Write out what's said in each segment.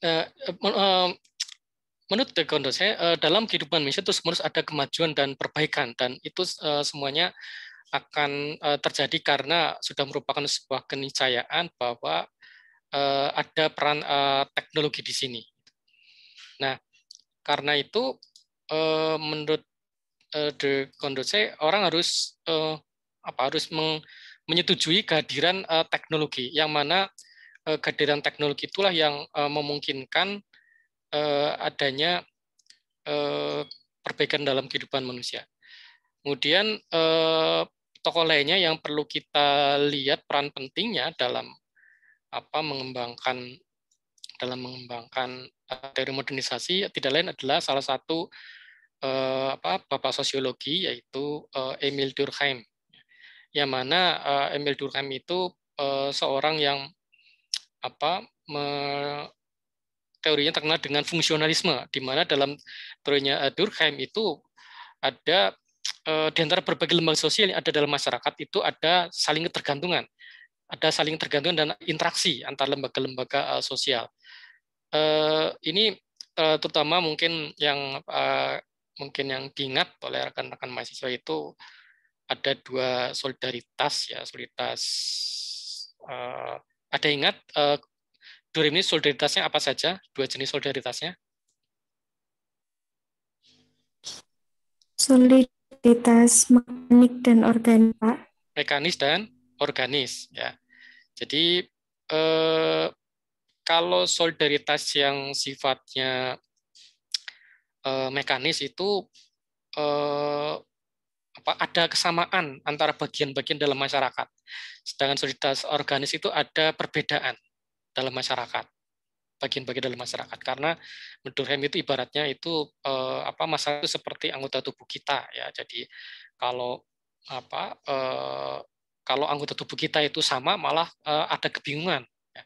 eh, eh, menurut Taekwondo saya dalam kehidupan manusia terus menerus ada kemajuan dan perbaikan, dan itu semuanya akan terjadi karena sudah merupakan sebuah keniscayaan bahwa ada peran teknologi di sini. Nah, karena itu menurut The Condorcet, orang harus harus menyetujui kehadiran teknologi, yang mana kehadiran teknologi itulah yang memungkinkan adanya perbaikan dalam kehidupan manusia. Kemudian tokoh lainnya yang perlu kita lihat peran pentingnya dalam mengembangkan teori modernisasi tidak lain adalah salah satu bapak sosiologi, yaitu Emil Durkheim, yang mana Emil Durkheim itu seorang yang teorinya terkenal dengan fungsionalisme, di mana dalam teorinya Durkheim itu ada di antara berbagai lembaga sosial yang ada dalam masyarakat itu ada saling ketergantungan, dan interaksi antar lembaga-lembaga sosial. Ini terutama mungkin yang diingat oleh rekan-rekan mahasiswa itu ada dua solidaritas, ya, solidaritas. Ada ingat dua ini solidaritasnya apa saja? Dua jenis solidaritasnya? Soliditas mekanik dan organik, Pak. Mekanis dan organis, ya. Jadi kalau solidaritas yang sifatnya mekanis itu ada kesamaan antara bagian-bagian dalam masyarakat. Sedangkan solidaritas organis itu ada perbedaan dalam masyarakat, bagian-bagian dalam masyarakat. Karena menurut Durkheim itu ibaratnya itu masyarakat itu seperti anggota tubuh kita, ya. Jadi kalau kalau anggota tubuh kita itu sama, malah ada kebingungan. Ya.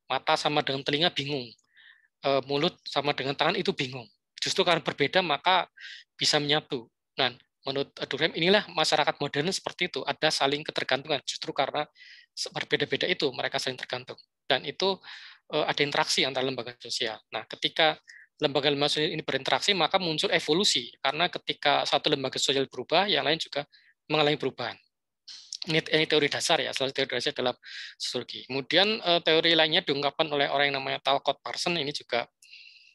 Mata sama dengan telinga bingung, mulut sama dengan tangan itu bingung. Justru karena berbeda maka bisa menyatu. Nah, menurut Durkheim inilah masyarakat modern seperti itu, ada saling ketergantungan. Justru karena berbeda-beda itu mereka saling tergantung, dan itu ada interaksi antara lembaga sosial. Nah, ketika lembaga-lembaga sosial ini berinteraksi, maka muncul evolusi, karena ketika satu lembaga sosial berubah, yang lain juga mengalami perubahan. Ini teori dasar, ya, salah satu teori dasar dalam sosiologi. Kemudian teori lainnya diungkapkan oleh orang yang namanya Talcott Parsons. Ini juga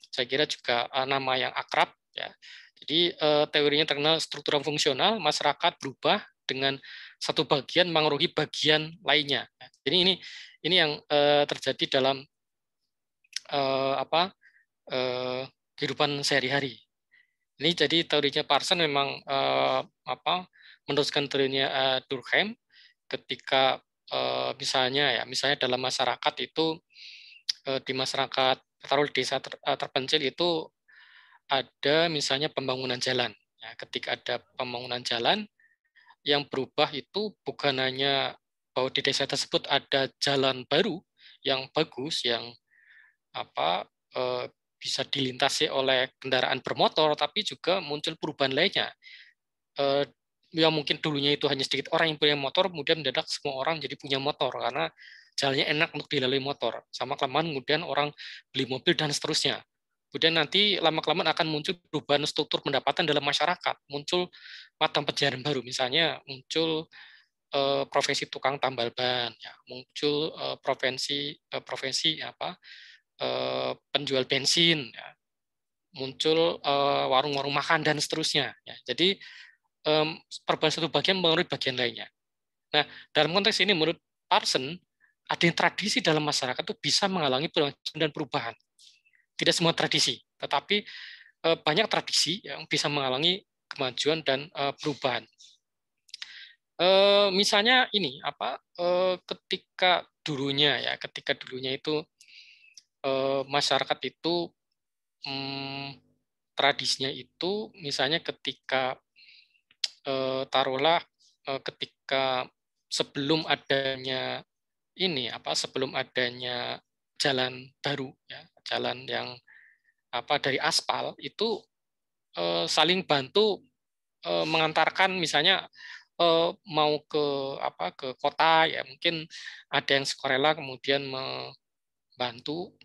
saya kira juga nama yang akrab, ya. Jadi teorinya terkenal struktural fungsional, masyarakat berubah dengan satu bagian mengaruhi bagian lainnya. Jadi ini yang terjadi dalam kehidupan sehari-hari. Ini jadi teorinya Parsons memang meneruskan teorinya Durkheim ketika misalnya dalam masyarakat itu di masyarakat taruh desa terpencil itu ada misalnya pembangunan jalan. Ya, ketika ada pembangunan jalan, yang berubah itu bukan hanya bahwa di desa tersebut ada jalan baru yang bagus, yang bisa dilintasi oleh kendaraan bermotor, tapi juga muncul perubahan lainnya. Yang mungkin dulunya itu hanya sedikit orang yang punya motor, kemudian mendadak semua orang jadi punya motor karena jalannya enak untuk dilalui motor. Sama kelamaan kemudian orang beli mobil dan seterusnya. Kemudian nanti lama-kelamaan akan muncul perubahan struktur pendapatan dalam masyarakat, muncul mata pencarian baru, misalnya muncul profesi tukang tambal ban, ya, muncul profesi penjual bensin, ya, muncul warung-warung makan dan seterusnya. Ya. Jadi perubahan satu bagian menurut bagian lainnya. Nah, dalam konteks ini menurut Parsons, ada tradisi dalam masyarakat itu bisa menghalangi kemajuan dan perubahan. Tidak semua tradisi, tetapi banyak tradisi yang bisa menghalangi kemajuan dan perubahan. Misalnya ini ketika dulunya itu masyarakat itu tradisinya itu misalnya ketika taruhlah ketika sebelum adanya jalan baru, ya, jalan yang dari aspal itu saling bantu mengantarkan, misalnya mau ke kota, ya, mungkin ada yang sukarela kemudian membantu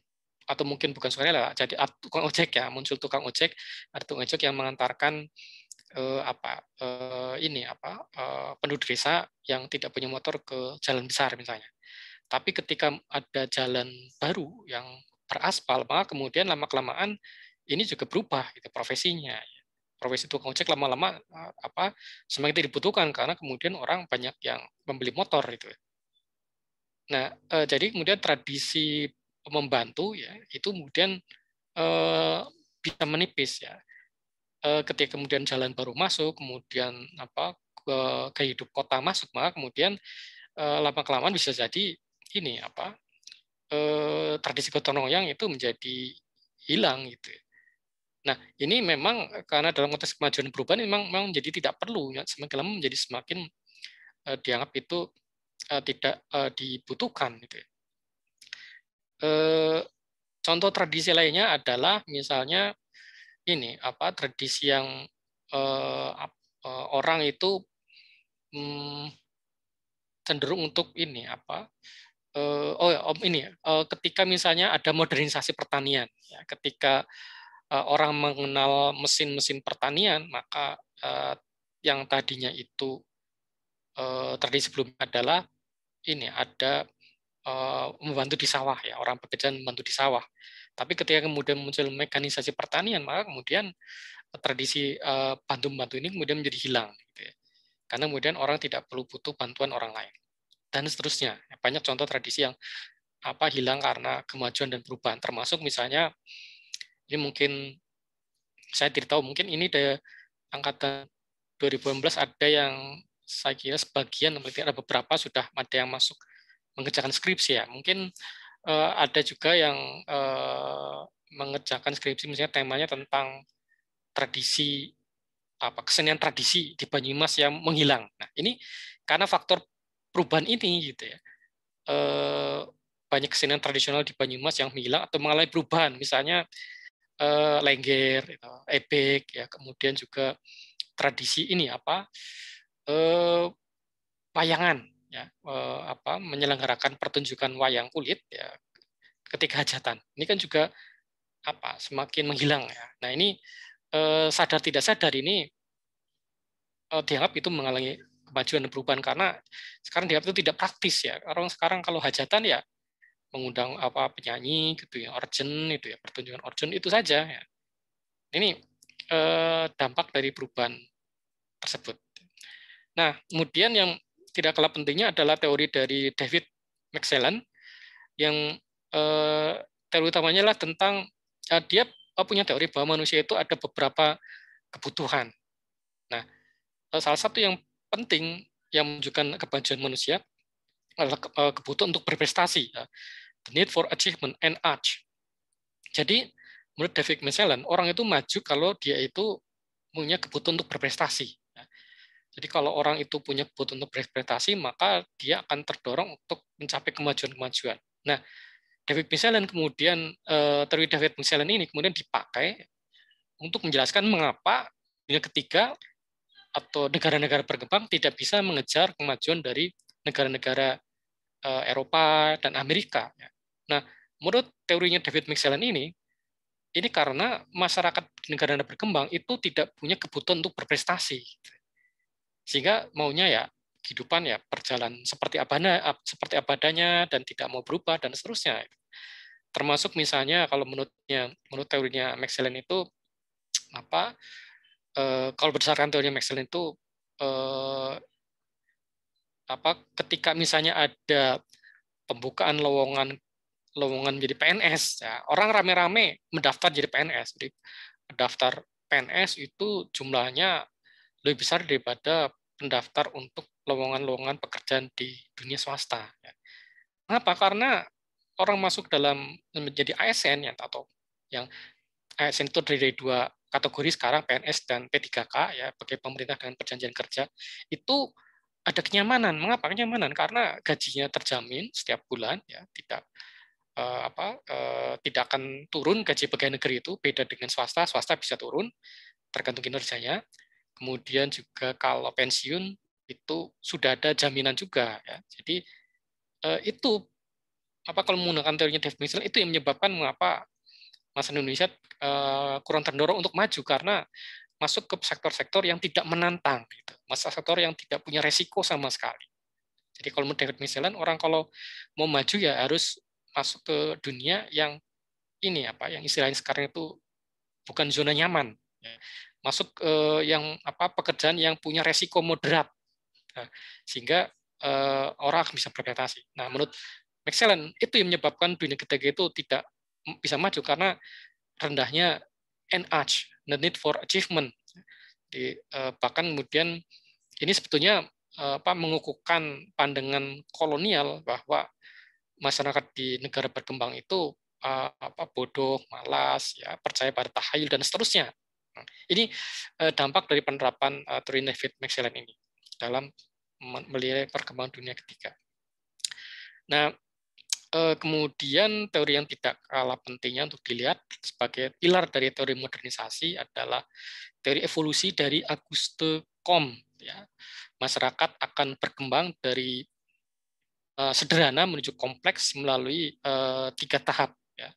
atau mungkin bukan sukarela, jadi tukang ojek ya, muncul tukang ojek, ada tukang ojek yang mengantarkan penduduk desa yang tidak punya motor ke jalan besar misalnya. Tapi ketika ada jalan baru yang beraspal, maka kemudian lama-kelamaan ini juga berubah gitu, profesinya. Profesi tukang ojek lama-lama semakin tidak dibutuhkan karena kemudian orang banyak yang membeli motor itu. Nah, jadi kemudian tradisi membantu ya itu kemudian bisa menipis ya. Ketika kemudian jalan baru masuk, kemudian ke hidup kota masuk, maka kemudian lama-kelamaan bisa jadi ini tradisi gotong royong itu menjadi hilang gitu. Nah, ini memang karena dalam konteks kemajuan dan perubahan memang menjadi tidak perlu ya, semakin lama menjadi semakin dianggap itu tidak dibutuhkan gitu. Contoh tradisi lainnya adalah misalnya ini tradisi yang orang itu cenderung untuk ini ketika misalnya ada modernisasi pertanian ya, ketika orang mengenal mesin-mesin pertanian, maka yang tadinya itu tradisi sebelumnya adalah ini ada membantu di sawah ya, orang pekerjaan membantu di sawah. Tapi ketika kemudian muncul mekanisasi pertanian, maka kemudian tradisi bantu-bantu ini kemudian menjadi hilang gitu ya. Karena kemudian orang tidak perlu butuh bantuan orang lain dan seterusnya. Banyak contoh tradisi yang hilang karena kemajuan dan perubahan, termasuk misalnya ini mungkin saya tidak tahu, mungkin ini dari angkatan 2018 ada yang saya kira sebagian, ada beberapa sudah ada yang masuk mengerjakan skripsi ya. Mungkin ada juga yang mengerjakan skripsi misalnya temanya tentang tradisi kesenian tradisi di Banyumas yang menghilang. Nah, ini karena faktor perubahan ini gitu ya. Banyak kesenian tradisional di Banyumas yang menghilang atau mengalami perubahan, misalnya lengger, ebek ya, kemudian juga tradisi ini wayangan ya, menyelenggarakan pertunjukan wayang kulit ya ketika hajatan. Ini kan juga semakin menghilang ya. Nah, ini sadar tidak sadar ini dianggap itu mengalami kemajuan dan perubahan karena sekarang dianggap itu tidak praktis ya. Orang sekarang kalau hajatan ya mengundang penyanyi gitu ya, organ itu ya, pertunjukan organ itu saja ya. Ini dampak dari perubahan tersebut. Nah, kemudian yang tidak kalah pentingnya adalah teori dari David McClellan yang teori utamanya adalah tentang dia punya teori bahwa manusia itu ada beberapa kebutuhan. Nah, salah satu yang penting yang menunjukkan kemajuan manusia adalah kebutuhan untuk berprestasi, the need for achievement and art. Jadi menurut David McClellan, orang itu maju kalau dia itu punya kebutuhan untuk berprestasi. Jadi kalau orang itu punya kebutuhan untuk berprestasi, maka dia akan terdorong untuk mencapai kemajuan-kemajuan. Nah, David McClellan kemudian teori David McClellan ini kemudian dipakai untuk menjelaskan mengapa dunia ketiga atau negara-negara berkembang tidak bisa mengejar kemajuan dari negara-negara Eropa dan Amerika. Nah, menurut teorinya David McClellan ini karena masyarakat negara-negara berkembang itu tidak punya kebutuhan untuk berprestasi, sehingga maunya ya kehidupan ya berjalan seperti apa adanya dan tidak mau berubah dan seterusnya. Termasuk misalnya kalau menurut teorinya McClellan itu kalau berdasarkan teorinya McClellan itu ketika misalnya ada pembukaan lowongan menjadi PNS, ya, orang rame-rame mendaftar jadi PNS. Jadi pendaftar PNS itu jumlahnya lebih besar daripada pendaftar untuk lowongan-lowongan pekerjaan di dunia swasta. Kenapa? Karena orang masuk dalam menjadi ASN atau yang ASN itu dari dua kategori sekarang, PNS dan P3K ya, sebagai pemerintah dengan perjanjian kerja, itu ada kenyamanan. Mengapa kenyamanan? Karena gajinya terjamin setiap bulan ya, tidak akan turun gaji pegawai negeri itu, beda dengan swasta bisa turun tergantung kinerjanya. Kemudian juga kalau pensiun itu sudah ada jaminan juga ya. Jadi itu kalau menggunakan teorinya David Maxwell itu yang menyebabkan mengapa masa Indonesia kurang terdorong untuk maju karena masuk ke sektor-sektor yang tidak menantang, gitu. Sektor yang tidak punya resiko sama sekali. Jadi kalau menurut David Maxwell, orang kalau mau maju ya harus masuk ke dunia yang ini yang istilahnya sekarang itu bukan zona nyaman, masuk ke yang pekerjaan yang punya resiko moderat, sehingga orang akan bisa berprestasi. Nah, menurut Maxwell itu yang menyebabkan dunia ketiga itu tidak bisa maju karena rendahnya NH, the need for achievement. Bahkan kemudian ini sebetulnya mengukuhkan pandangan kolonial bahwa masyarakat di negara berkembang itu bodoh, malas, ya percaya pada tahayul dan seterusnya. Nah, ini dampak dari penerapan teori David Maxwell ini dalam melihat perkembangan dunia ketiga. Nah, kemudian teori yang tidak kalah pentingnya untuk dilihat sebagai pilar dari teori modernisasi adalah teori evolusi dari Auguste Comte. Ya. Masyarakat akan berkembang dari sederhana menuju kompleks melalui 3 tahap. Ya.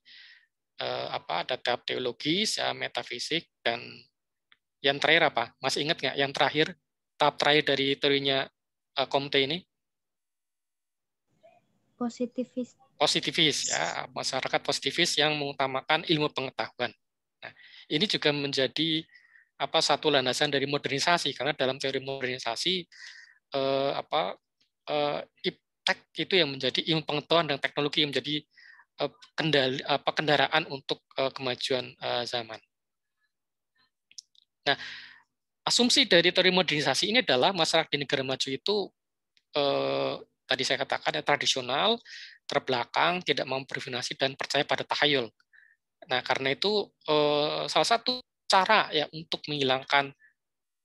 Ada tahap teologis, ya, metafisik, dan yang terakhir apa? Masih ingat nggak? Yang terakhir, tahap terakhir dari teorinya Comte ini? Positivis, ya, masyarakat positivis yang mengutamakan ilmu pengetahuan. Nah, ini juga menjadi satu landasan dari modernisasi karena dalam teori modernisasi iptek itu yang menjadi ilmu pengetahuan dan teknologi yang menjadi kendaraan untuk kemajuan zaman. Nah, asumsi dari teori modernisasi ini adalah masyarakat di negara maju itu tadi saya katakan tradisional, terbelakang, tidak mau berinovasi dan percaya pada tahayul. Nah, karena itu salah satu cara ya untuk menghilangkan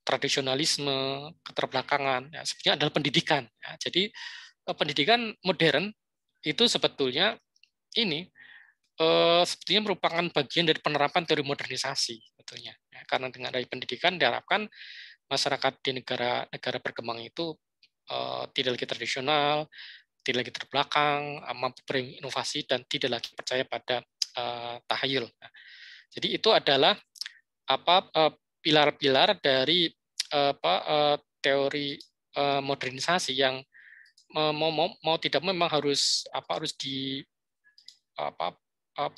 tradisionalisme, keterbelakangan, ya, sebenarnya adalah pendidikan. Ya, jadi pendidikan modern itu sebetulnya ini sebetulnya merupakan bagian dari penerapan teori modernisasi, sebetulnya. Ya, karena dengan adanya pendidikan diharapkan masyarakat di negara berkembang itu tidak lagi tradisional, tidak lagi terbelakang, mampu berinovasi dan tidak lagi percaya pada tahayul. Nah, jadi itu adalah pilar-pilar dari teori modernisasi yang mau tidak memang harus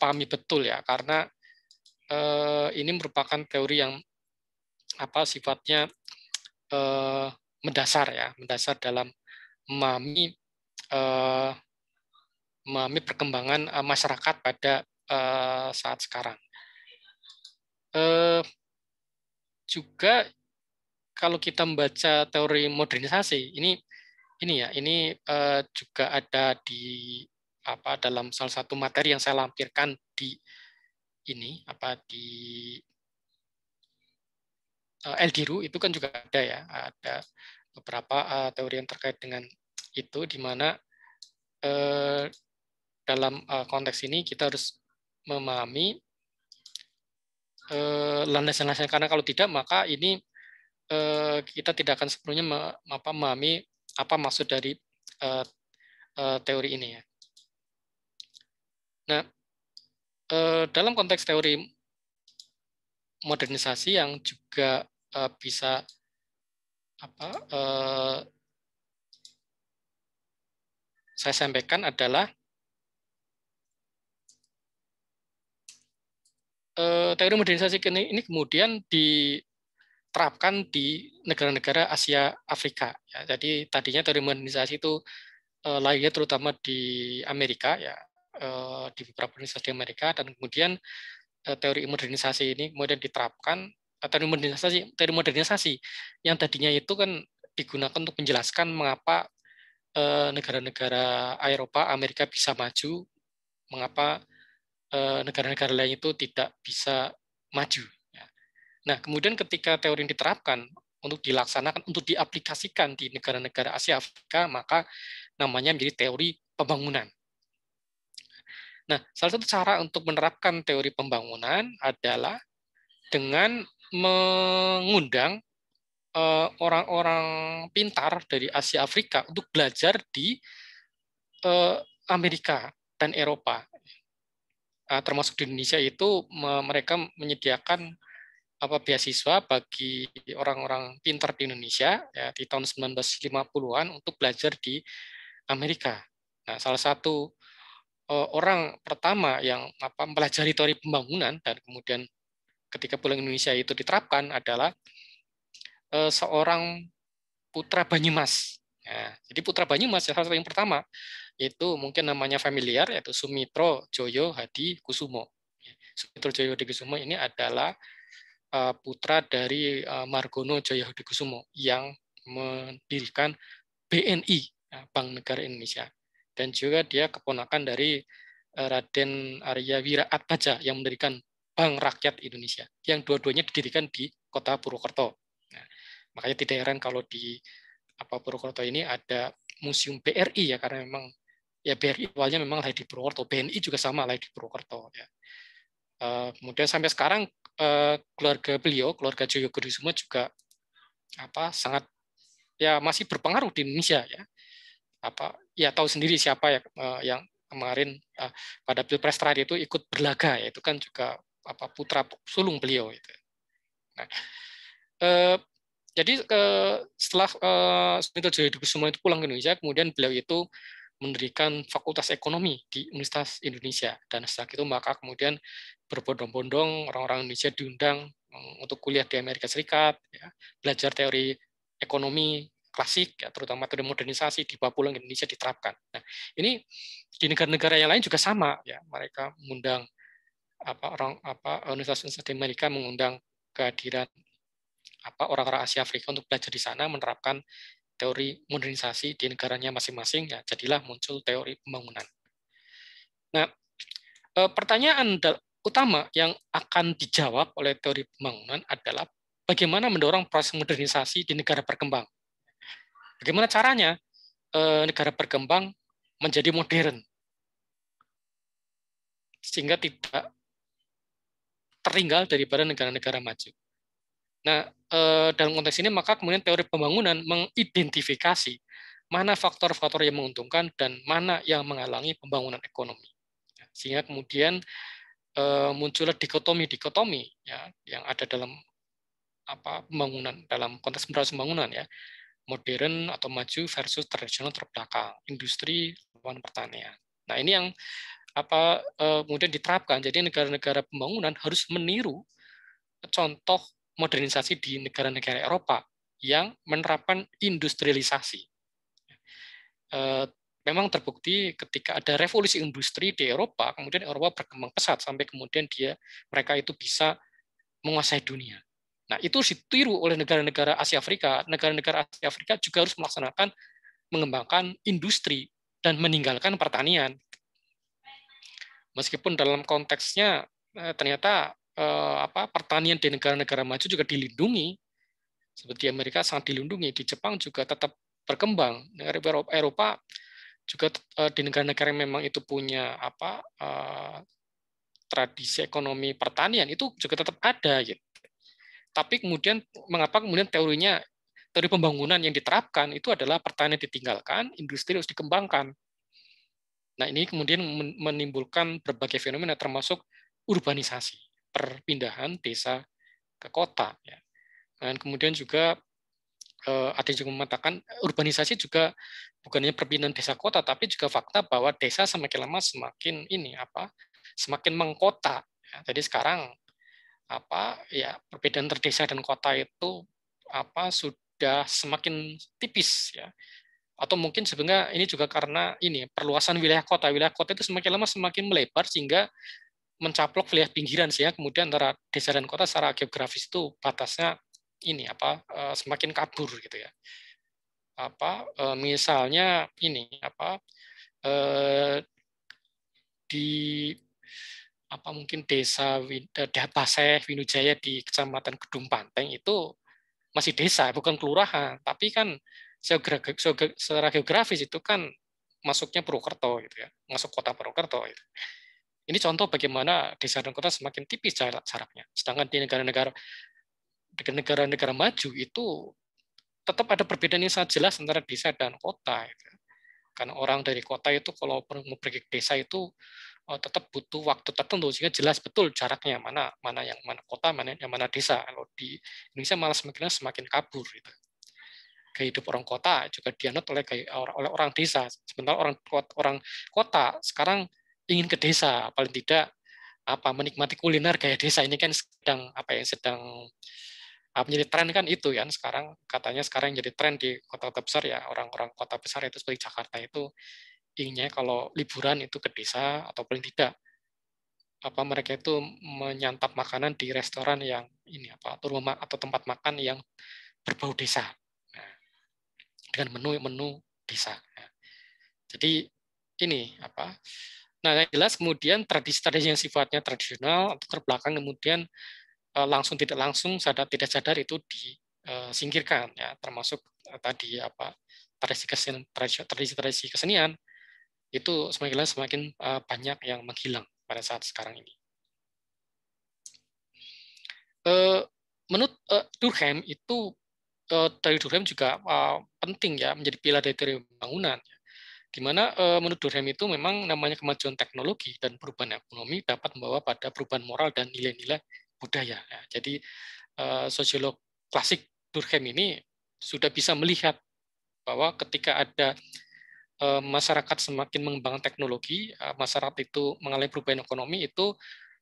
pahami betul ya, karena ini merupakan teori yang sifatnya mendasar dalam memahami perkembangan masyarakat pada saat sekarang. Juga kalau kita membaca teori modernisasi ini juga ada di dalam salah satu materi yang saya lampirkan di di Eldiru itu kan juga ada ya, ada beberapa teori yang terkait dengan itu, di mana dalam konteks ini kita harus memahami landasan-landasan, karena kalau tidak maka ini kita tidak akan sepenuhnya memahami apa maksud dari teori ini ya. Nah, dalam konteks teori modernisasi yang juga bisa saya sampaikan adalah teori modernisasi ini kemudian diterapkan di negara-negara Asia Afrika. Ya, jadi tadinya teori modernisasi itu lahirnya terutama di Amerika ya, di beberapa universitas di Amerika, dan kemudian teori modernisasi ini kemudian diterapkan. Teori modernisasi yang tadinya itu kan digunakan untuk menjelaskan mengapa negara-negara Eropa, Amerika bisa maju, mengapa negara-negara lain itu tidak bisa maju. Nah, kemudian ketika teori ini diterapkan untuk dilaksanakan, untuk diaplikasikan di negara-negara Asia Afrika, maka namanya menjadi teori pembangunan. Nah, salah satu cara untuk menerapkan teori pembangunan adalah dengan mengundang orang-orang pintar dari Asia Afrika untuk belajar di Amerika. dan Eropa. Termasuk di Indonesia itu mereka menyediakan beasiswa bagi orang-orang pintar di Indonesia ya, di tahun 1950-an untuk belajar di Amerika. Nah, salah satu orang pertama yang mempelajari teori pembangunan dan kemudian ketika pulang Indonesia itu diterapkan adalah seorang putra Banyumas. Ya, jadi putra Banyumas salah satu yang pertama itu mungkin namanya familiar yaitu Sumitro Joyo Hadi Kusumo. Sumitro Joyo Hadi Kusumo ini adalah putra dari Margono Joyo Hadi Kusumo yang mendirikan BNI, Bank Negara Indonesia. Dan juga dia keponakan dari Raden Arya Wira Atmaja yang mendirikan Bank Rakyat Indonesia, yang dua-duanya didirikan di kota Purwokerto. Nah, makanya tidak heran kalau di Purwokerto ini ada museum BRI ya, karena memang ya BRI awalnya memang lahir di Purwokerto, BNI juga sama lahir di Purwokerto. Ya. Kemudian sampai sekarang keluarga beliau, keluarga Joyo Kusumo juga sangat ya masih berpengaruh di Indonesia ya. Ya tahu sendiri siapa ya yang kemarin pada Pilpres terakhir itu ikut berlaga ya, itu kan juga putra sulung beliau itu. Nah, jadi setelah Sumitro Joyo Hadi Kusumo itu pulang ke Indonesia, kemudian beliau itu mendirikan Fakultas Ekonomi di Universitas Indonesia, dan setelah itu maka kemudian berbondong-bondong orang-orang Indonesia diundang untuk kuliah di Amerika Serikat, ya, belajar teori ekonomi klasik, ya, terutama teori modernisasi, dibawa pulang ke Indonesia diterapkan. Nah, ini di negara-negara yang lain juga sama, ya, mereka mengundang universitas-universitas di Amerika mengundang kehadiran orang-orang Asia Afrika untuk belajar di sana, menerapkan teori modernisasi di negaranya masing-masing, ya jadilah muncul teori pembangunan. Nah, pertanyaan utama yang akan dijawab oleh teori pembangunan adalah bagaimana mendorong proses modernisasi di negara berkembang. Bagaimana caranya negara berkembang menjadi modern sehingga tidak tertinggal daripada negara-negara maju. Nah, dalam konteks ini maka kemudian teori pembangunan mengidentifikasi mana faktor-faktor yang menguntungkan dan mana yang menghalangi pembangunan ekonomi. Sehingga kemudian muncullah dikotomi ya, yang ada dalam pembangunan, dalam konteks pembangunan ya, modern atau maju versus tradisional terbelakang, industri lawan pertanian. Nah, ini yang kemudian diterapkan. Jadi negara-negara pembangunan harus meniru contoh modernisasi di negara-negara Eropa yang menerapkan industrialisasi. Memang terbukti ketika ada revolusi industri di Eropa, kemudian Eropa berkembang pesat sampai kemudian mereka itu bisa menguasai dunia. Nah, itu ditiru oleh negara-negara Asia Afrika. Negara-negara Asia Afrika juga harus mengembangkan industri dan meninggalkan pertanian. Meskipun dalam konteksnya ternyata pertanian di negara-negara maju juga dilindungi, seperti Amerika sangat dilindungi, di Jepang juga tetap berkembang. Negara Eropa juga di negara-negara yang memang itu punya tradisi ekonomi pertanian itu juga tetap ada gitu. Tapi kemudian mengapa kemudian teori pembangunan yang diterapkan itu adalah pertanian ditinggalkan, industri harus dikembangkan. Nah, ini kemudian menimbulkan berbagai fenomena termasuk urbanisasi, perpindahan desa ke kota ya. Dan kemudian juga ada yang juga mengatakan urbanisasi juga bukan hanya perpindahan desa kota, tapi juga fakta bahwa desa semakin lama semakin semakin mengkota. Ya, jadi sekarang perbedaan antara desa dan kota itu sudah semakin tipis ya. Atau mungkin sebenarnya ini juga karena perluasan wilayah kota. Wilayah kota itu semakin lama semakin melebar sehingga mencaplok wilayah pinggiran, sehingga kemudian antara desa dan kota secara geografis itu batasnya semakin kabur gitu ya. Misalnya di mungkin desa Paseh Winujaya di Kecamatan Gedung Panteng itu masih desa, bukan kelurahan, tapi kan secara geografis itu kan masuknya Purwokerto gitu ya, masuk kota Purwokerto gitu. Ini contoh bagaimana desa dan kota semakin tipis jaraknya. Sedangkan di negara-negara maju itu tetap ada perbedaan yang sangat jelas antara desa dan kota. Gitu. Karena orang dari kota itu kalau mau pergi ke desa itu tetap butuh waktu tertentu sehingga jelas betul jaraknya mana kota, mana desa. Kalau di Indonesia malah semakin kabur gitu. Kehidup orang kota juga dianut oleh orang desa. Sementara orang kota sekarang ingin ke desa, paling tidak menikmati kuliner gaya desa. Ini kan sedang menjadi tren kan itu kan sekarang, katanya sekarang jadi tren di kota-kota besar ya, orang-orang kota besar itu seperti Jakarta itu inginnya kalau liburan itu ke desa, atau paling tidak mereka itu menyantap makanan di restoran yang atau tempat makan yang berbau desa. Nah, dengan menu desa. Nah, jadi ini Nah, yang jelas kemudian tradisi-tradisi yang sifatnya tradisional atau terbelakang kemudian langsung tidak langsung, sadar tidak sadar itu disingkirkan ya, termasuk tadi tradisi kesenian itu semakin banyak yang menghilang pada saat sekarang ini. Menurut Durkheim itu dari Durkheim juga penting ya, menjadi pilar dari teori pembangunan, di mana menurut Durkheim itu memang namanya kemajuan teknologi dan perubahan ekonomi dapat membawa pada perubahan moral dan nilai-nilai budaya. Ya, jadi sosiolog klasik Durkheim ini sudah bisa melihat bahwa ketika ada masyarakat semakin mengembangkan teknologi, masyarakat itu mengalami perubahan ekonomi, itu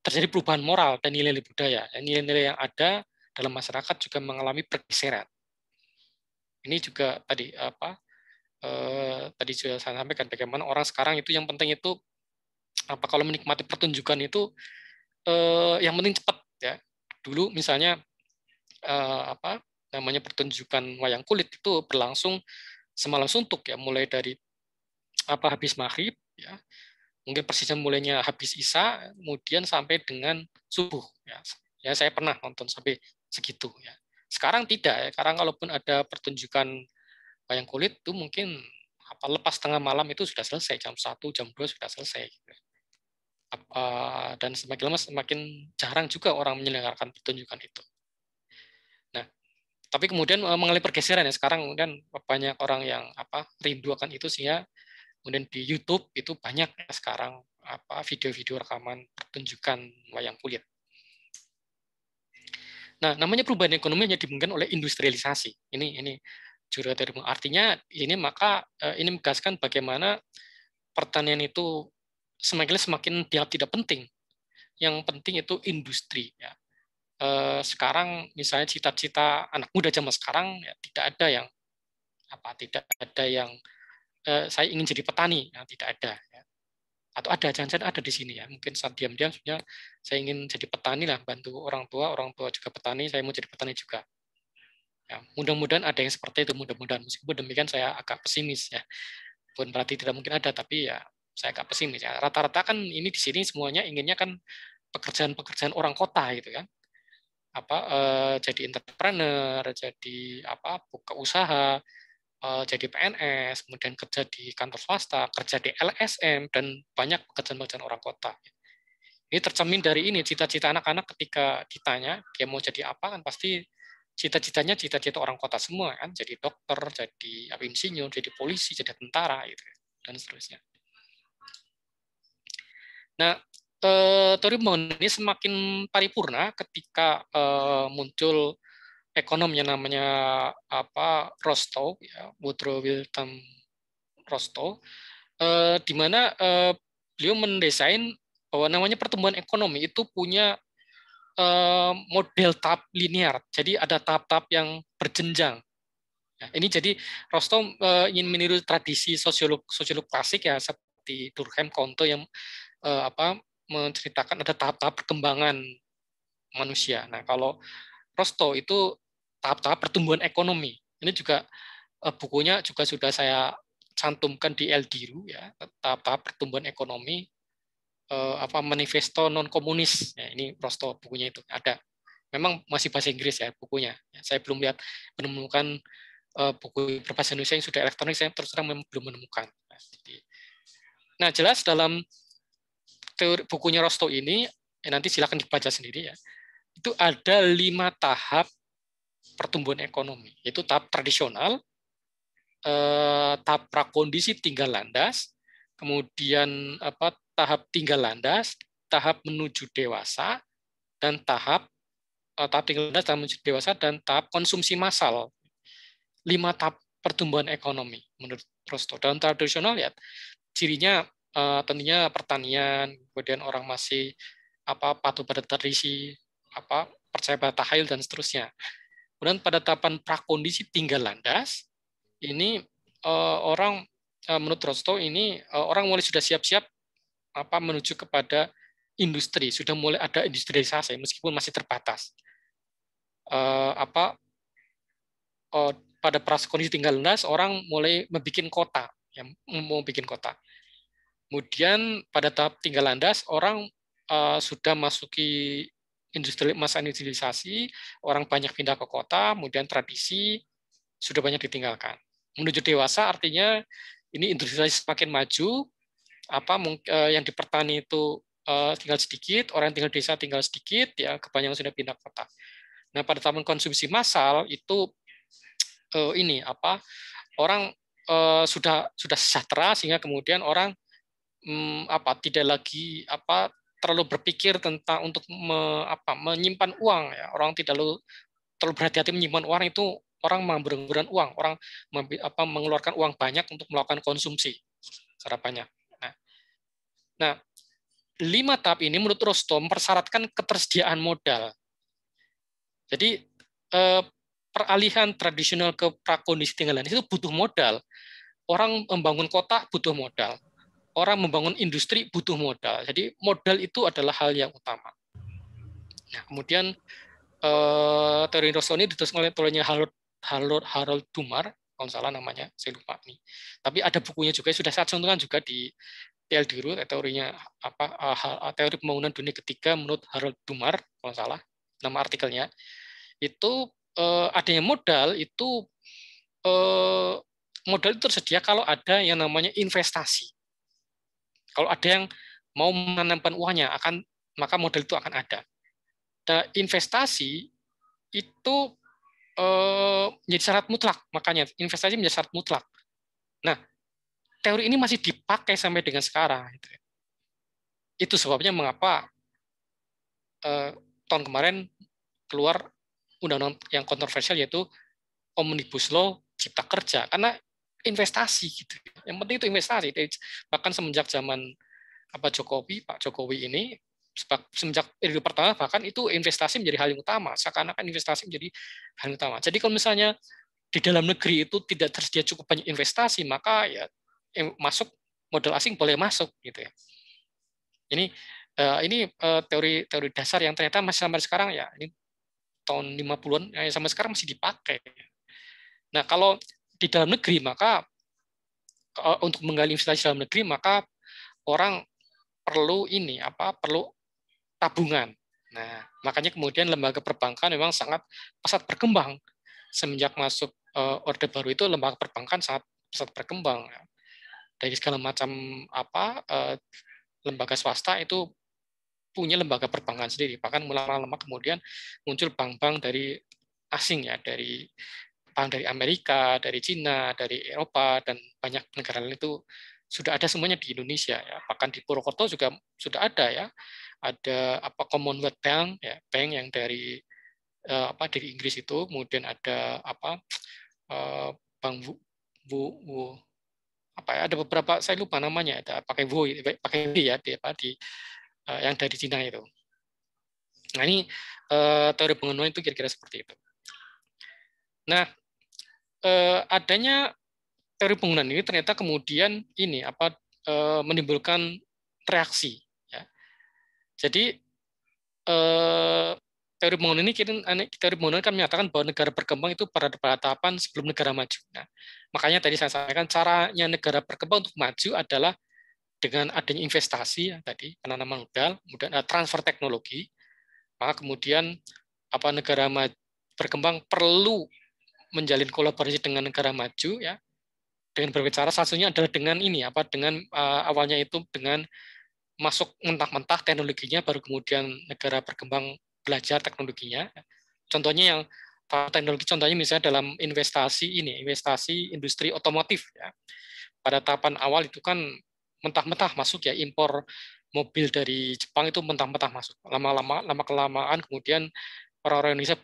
terjadi perubahan moral dan nilai-nilai budaya. Nilai-nilai yang ada dalam masyarakat juga mengalami pergeseran. Ini juga tadi tadi sudah saya sampaikan bagaimana orang sekarang itu yang penting itu kalau menikmati pertunjukan itu yang penting cepat ya. Dulu misalnya namanya pertunjukan wayang kulit itu berlangsung semalam suntuk ya, mulai dari habis maghrib ya, mungkin persisnya mulainya habis isya, kemudian sampai dengan subuh ya. Ya saya pernah nonton sampai segitu ya. Sekarang tidak ya, sekarang kalaupun ada pertunjukan wayang kulit itu mungkin lepas tengah malam itu sudah selesai, jam 1, jam 2 sudah selesai gitu. Dan semakin lama semakin jarang juga orang menyelenggarakan pertunjukan itu. Nah, tapi kemudian mengalami pergeseran ya, sekarang kemudian banyak orang yang rindu akan itu, sehingga kemudian di YouTube itu banyak ya sekarang video-video rekaman pertunjukan wayang kulit. Nah, namanya perubahan ekonomi hanya dimungkinkan oleh industrialisasi. Ini juga artinya ini menegaskan bagaimana pertanian itu semakin tidak penting. Yang penting itu industri ya. Sekarang misalnya cita-cita anak muda zaman sekarang ya, tidak ada yang saya ingin jadi petani, ya, tidak ada. Ya. Atau ada, jangan-jangan ada di sini ya. Mungkin saat diam-diam sebenarnya saya ingin jadi petani lah, bantu orang tua juga petani, saya mau jadi petani juga. Ya, mudah-mudahan ada yang seperti itu, mudah-mudahan. Meskipun demikian saya agak pesimis ya. Bukan berarti tidak mungkin ada, tapi ya saya agak pesimis ya. Rata-rata kan ini di sini semuanya inginnya kan pekerjaan-pekerjaan orang kota gitu kan. Jadi entrepreneur, jadi buka usaha, jadi PNS, kemudian kerja di kantor swasta, kerja di LSM, dan banyak pekerjaan-pekerjaan orang kota. Ini tercermin dari ini, cita-cita anak-anak ketika ditanya dia mau jadi apa, kan pasti cita-citanya cita-cita orang kota semua kan, jadi dokter, jadi insinyur, jadi polisi, jadi tentara gitu, dan seterusnya. Nah, teori pembangunan ini semakin paripurna ketika muncul ekonom yang namanya Rostow, ya, Woodrow Wilson Rostow, di mana beliau mendesain bahwa namanya pertumbuhan ekonomi itu punya model tahap linear, jadi ada tahap-tahap yang berjenjang. Nah, ini jadi Rostow ingin meniru tradisi sosiolog klasik ya, seperti Durkheim, Comte yang menceritakan ada tahap-tahap perkembangan manusia. Nah, kalau Rostow itu tahap-tahap pertumbuhan ekonomi. Ini juga bukunya juga sudah saya cantumkan di Eldiru ya, tahap-tahap pertumbuhan ekonomi, manifesto non komunis. Ya, ini Rostow bukunya itu ada. Memang masih bahasa Inggris ya bukunya. Ya, saya belum menemukan buku berbahasa Indonesia yang sudah elektronik, saya terus terang belum menemukan. Nah, jelas dalam teori bukunya Rostow ini, nanti silakan dibaca sendiri ya. Itu ada 5 tahap pertumbuhan ekonomi. Itu tahap tradisional, tahap prakondisi tinggal landas, kemudian tahap tinggal landas, tahap menuju dewasa, dan tahap tinggal landas, tahap menuju dewasa, dan tahap konsumsi massal. 5 tahap pertumbuhan ekonomi menurut Rostow. Dalam tradisional ya cirinya tentunya pertanian, kemudian orang masih patuh pada tradisi, percaya pada takhayul dan seterusnya. Kemudian pada tahapan prakondisi tinggal landas, ini orang menurut Rostow ini orang mulai sudah siap-siap menuju kepada industri, sudah mulai ada industrialisasi meskipun masih terbatas. Pada prakondisi tinggal landas orang mulai membuat kota, mau bikin kota. Kemudian pada tahap tinggal landas orang sudah masuki masa industrialisasi, orang banyak pindah ke kota, kemudian tradisi sudah banyak ditinggalkan. Menuju dewasa artinya ini industrialisasi semakin maju, yang di pertanian itu tinggal sedikit, orang yang tinggal desa tinggal sedikit, ya kebanyakan sudah pindah kota. Nah pada tahap konsumsi massal itu orang sudah sejahtera sehingga kemudian orang tidak lagi terlalu berpikir tentang untuk menyimpan uang, ya. Orang tidak terlalu berhati-hati menyimpan uang, itu orang mengambil uang, orang mengeluarkan uang banyak untuk melakukan konsumsi secara banyak. Nah 5 tahap ini menurut Rostow mempersyaratkan ketersediaan modal. Jadi peralihan tradisional ke prakondisi tinggal landas itu butuh modal. Orang membangun kota butuh modal. Orang membangun industri butuh modal. Jadi modal itu adalah hal yang utama. Nah, kemudian teori Rostow ini ditulis oleh Harold Dumar, kalau salah namanya, saya lupa nih. Tapi ada bukunya juga, sudah saya contohkan juga di TLDRU, teorinya teori pembangunan dunia ketiga menurut Harold Dumar, kalau salah nama artikelnya. Itu adanya modal itu tersedia kalau ada yang namanya investasi. Kalau ada yang mau menanamkan uangnya, maka modal itu akan ada. Dan investasi itu menjadi syarat mutlak, makanya investasi menjadi syarat mutlak. Nah, teori ini masih dipakai sampai dengan sekarang. Itu sebabnya mengapa tahun kemarin keluar undang-undang yang kontroversial yaitu Omnibus Law Cipta Kerja, karena investasi gitu. Yang penting itu investasi. Bahkan semenjak zaman Pak Jokowi ini, semenjak periode pertama bahkan itu investasi menjadi hal yang utama. Seakan-akan investasi menjadi hal yang utama. Jadi kalau misalnya di dalam negeri itu tidak tersedia cukup banyak investasi, maka ya masuk modal asing boleh masuk gitu ya. Ini teori dasar yang ternyata masih sampai sekarang ya, ini tahun 50-an sampai sekarang masih dipakai. Nah, kalau di dalam negeri maka untuk menggali investasi dalam negeri maka orang perlu perlu tabungan. Nah, makanya kemudian lembaga perbankan memang sangat pesat berkembang. Semenjak masuk Orde Baru itu lembaga perbankan sangat pesat berkembang. Dari segala macam lembaga swasta itu punya lembaga perbankan sendiri. Bahkan lama-lama kemudian muncul bank-bank dari asing ya, dari bank dari Amerika, dari Cina, dari Eropa, dan banyak negara lain itu sudah ada semuanya di Indonesia ya. Bahkan di Purwokerto juga sudah ada ya. Ada Commonwealth Bank ya, bank yang dari dari Inggris itu, kemudian ada Bank ada beberapa saya lupa namanya, ada pakai W ya di yang dari Cina itu. Nah ini teori pengenuan itu kira-kira seperti itu. Nah adanya teori penggunaan ini ternyata kemudian ini menimbulkan reaksi. Ya. Jadi teori penggunaan kan menyatakan bahwa negara berkembang itu pada tahapan sebelum negara maju. Nah, makanya tadi saya sampaikan caranya negara berkembang untuk maju adalah dengan adanya investasi ya, tadi penanaman modal, kemudian transfer teknologi. Maka kemudian negara berkembang perlu menjalin kolaborasi dengan negara maju ya, dengan berbagai cara. Salah satunya adalah dengan ini dengan awalnya itu dengan masuk mentah-mentah teknologinya, baru kemudian negara berkembang belajar teknologinya. Contohnya yang teknologi contohnya misalnya dalam investasi industri otomotif ya. Pada tahapan awal itu kan mentah-mentah masuk ya, impor mobil dari Jepang itu mentah-mentah masuk. Lama kelamaan kemudian orang-orang Indonesia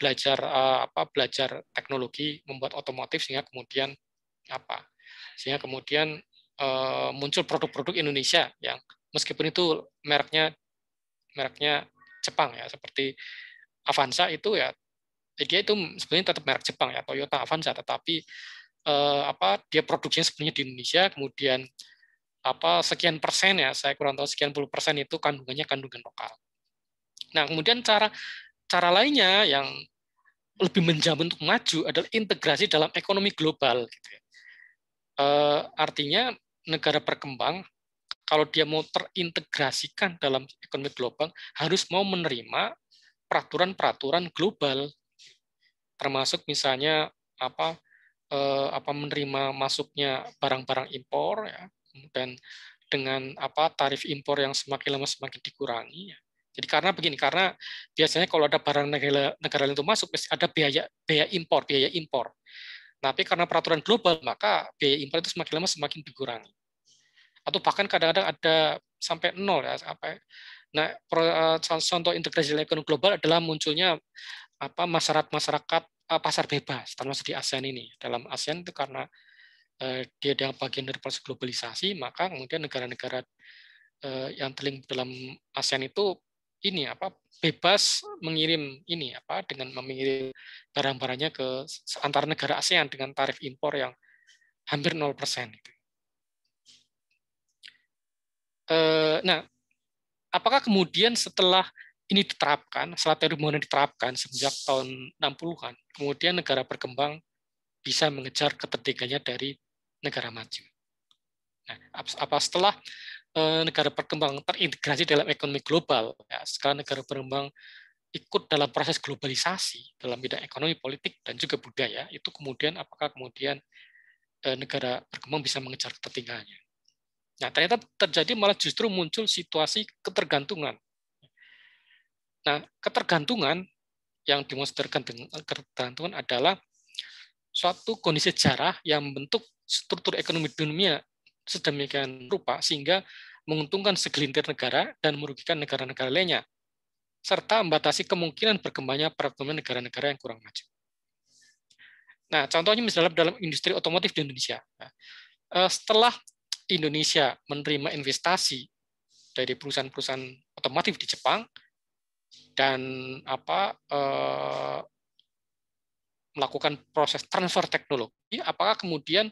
belajar teknologi membuat otomotif sehingga kemudian muncul produk-produk Indonesia yang meskipun itu mereknya Jepang ya, seperti Avanza itu ya, dia itu sebenarnya tetap merek Jepang ya, Toyota Avanza, tetapi dia produksinya sebenarnya di Indonesia, kemudian sekian persen ya, saya kurang tahu sekian puluh persen itu kandungannya kandungan lokal. Nah, kemudian cara lainnya yang lebih menjamin untuk maju adalah integrasi dalam ekonomi global. Gitu ya. Artinya negara berkembang kalau dia mau terintegrasikan dalam ekonomi global harus mau menerima peraturan-peraturan global, termasuk misalnya menerima masuknya barang-barang impor ya, dan dengan tarif impor yang semakin lama semakin dikurangi ya. Jadi karena biasanya kalau ada barang negara lain itu masuk ada biaya impor. Tapi karena peraturan global maka biaya impor itu semakin lama semakin dikurangi. Atau bahkan kadang-kadang ada sampai nol ya. Nah, contoh integrasi ekonomi global adalah munculnya masyarakat pasar bebas, termasuk di ASEAN ini. Dalam ASEAN itu karena dia adalah bagian dari proses globalisasi, maka kemudian negara-negara yang terlibat dalam ASEAN itu bebas mengirim dengan mengirim barang-barangnya ke antara negara ASEAN dengan tarif impor yang hampir 0%. Nah, apakah kemudian setelah ini diterapkan, setelah teori pembangunan diterapkan sejak tahun 60-an, kemudian negara berkembang bisa mengejar ketertinggalannya dari negara maju? Nah, setelah negara berkembang terintegrasi dalam ekonomi global, ya, sekarang negara berkembang ikut dalam proses globalisasi dalam bidang ekonomi, politik, dan juga budaya, itu kemudian apakah kemudian negara berkembang bisa mengejar ketertinggalannya? Nah, ternyata terjadi malah justru muncul situasi ketergantungan. Nah, ketergantungan yang dimaksud ketergantungan adalah suatu kondisi sejarah yang membentuk struktur ekonomi dunia sedemikian rupa sehingga menguntungkan segelintir negara dan merugikan negara-negara lainnya, serta membatasi kemungkinan berkembangnya perekonomian negara-negara yang kurang maju. Nah, contohnya misalnya dalam industri otomotif di Indonesia. Setelah Indonesia menerima investasi dari perusahaan-perusahaan otomotif di Jepang dan melakukan proses transfer teknologi, apakah kemudian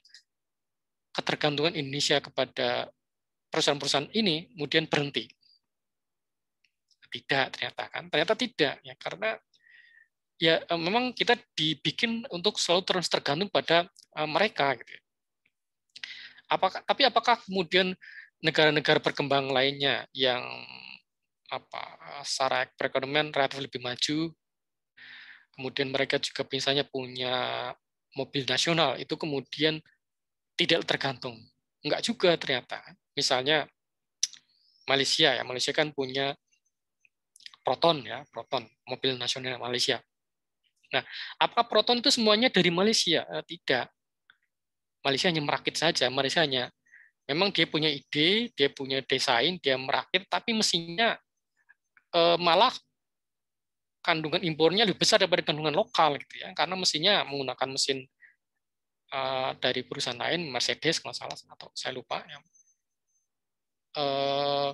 ketergantungan Indonesia kepada perusahaan-perusahaan ini kemudian berhenti? Tidak, ternyata tidak ya, karena ya memang kita dibikin untuk selalu terus tergantung pada mereka gitu. Tapi apakah kemudian negara-negara berkembang lainnya yang secara perekonomian relatif lebih maju, kemudian mereka juga misalnya punya mobil nasional, itu kemudian tidak tergantung? Enggak juga ternyata. Misalnya Malaysia kan punya Proton mobil nasional Malaysia. Nah, apakah Proton itu semuanya dari Malaysia? Tidak. Malaysia hanya merakit saja. Malaysia hanya memang dia punya ide, dia punya desain, dia merakit, tapi mesinnya malah kandungan impornya lebih besar daripada kandungan lokal gitu ya. Karena mesinnya menggunakan mesin dari perusahaan lain, Mercedes kalau salah atau saya lupa ya.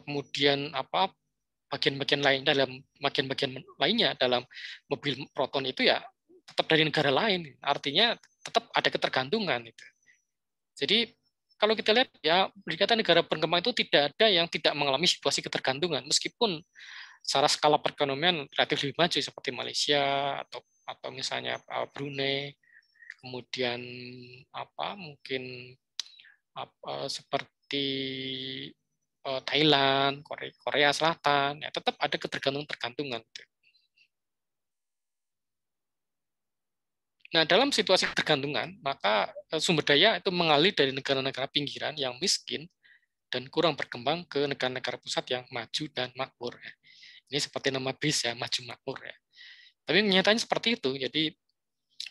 Kemudian bagian-bagian lainnya dalam mobil Proton itu ya tetap dari negara lain, artinya tetap ada ketergantungan itu. Jadi kalau kita lihat ya berkaitan negara berkembang itu tidak ada yang tidak mengalami situasi ketergantungan, meskipun secara skala perekonomian relatif lebih maju seperti Malaysia atau misalnya Brunei, kemudian mungkin seperti Thailand, Korea Selatan, ya tetap ada ketergantungan. Nah, dalam situasi ketergantungan, maka sumber daya itu mengalir dari negara-negara pinggiran yang miskin dan kurang berkembang ke negara-negara pusat yang maju dan makmur. Ini seperti nama bis ya, maju makmur ya. Tapi nyatanya seperti itu. Jadi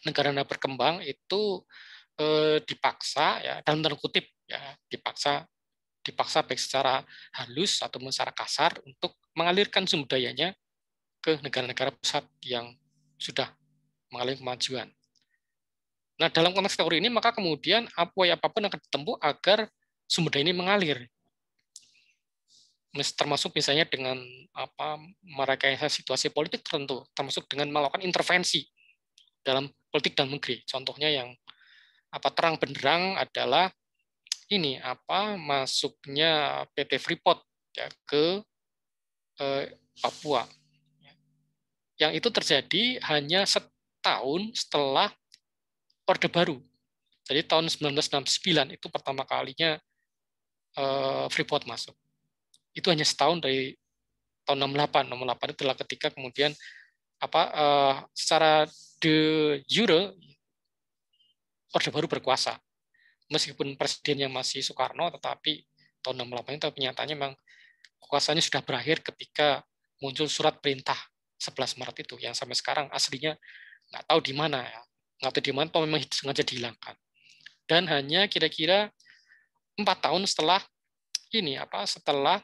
negara-negara berkembang itu dipaksa, ya dalam tanda kutip, ya dipaksa baik secara halus atau secara kasar untuk mengalirkan sumber dayanya ke negara-negara pusat yang sudah mengalami kemajuan. Nah, dalam konteks teori ini, maka kemudian apapun akan ditempuh agar sumber daya ini mengalir. Termasuk misalnya dengan merekayasa situasi politik tertentu, termasuk dengan melakukan intervensi dalam politik dalam negeri. Contohnya yang terang benderang adalah ini masuknya PT Freeport ya, ke Papua. Yang itu terjadi hanya setahun setelah Orde Baru. Jadi tahun 1969 itu pertama kalinya Freeport masuk. Itu hanya setahun dari tahun 68. 68 itulah ketika kemudian secara de jure Orde Baru berkuasa. Meskipun presidennya masih Soekarno, tetapi tahun 68 itu nyatanya memang kekuasaannya sudah berakhir ketika muncul surat perintah 11 Maret itu, yang sampai sekarang aslinya nggak tahu di mana ya, nggak tahu di mana, atau memang sengaja dihilangkan. Dan hanya kira-kira 4 tahun setelah ini setelah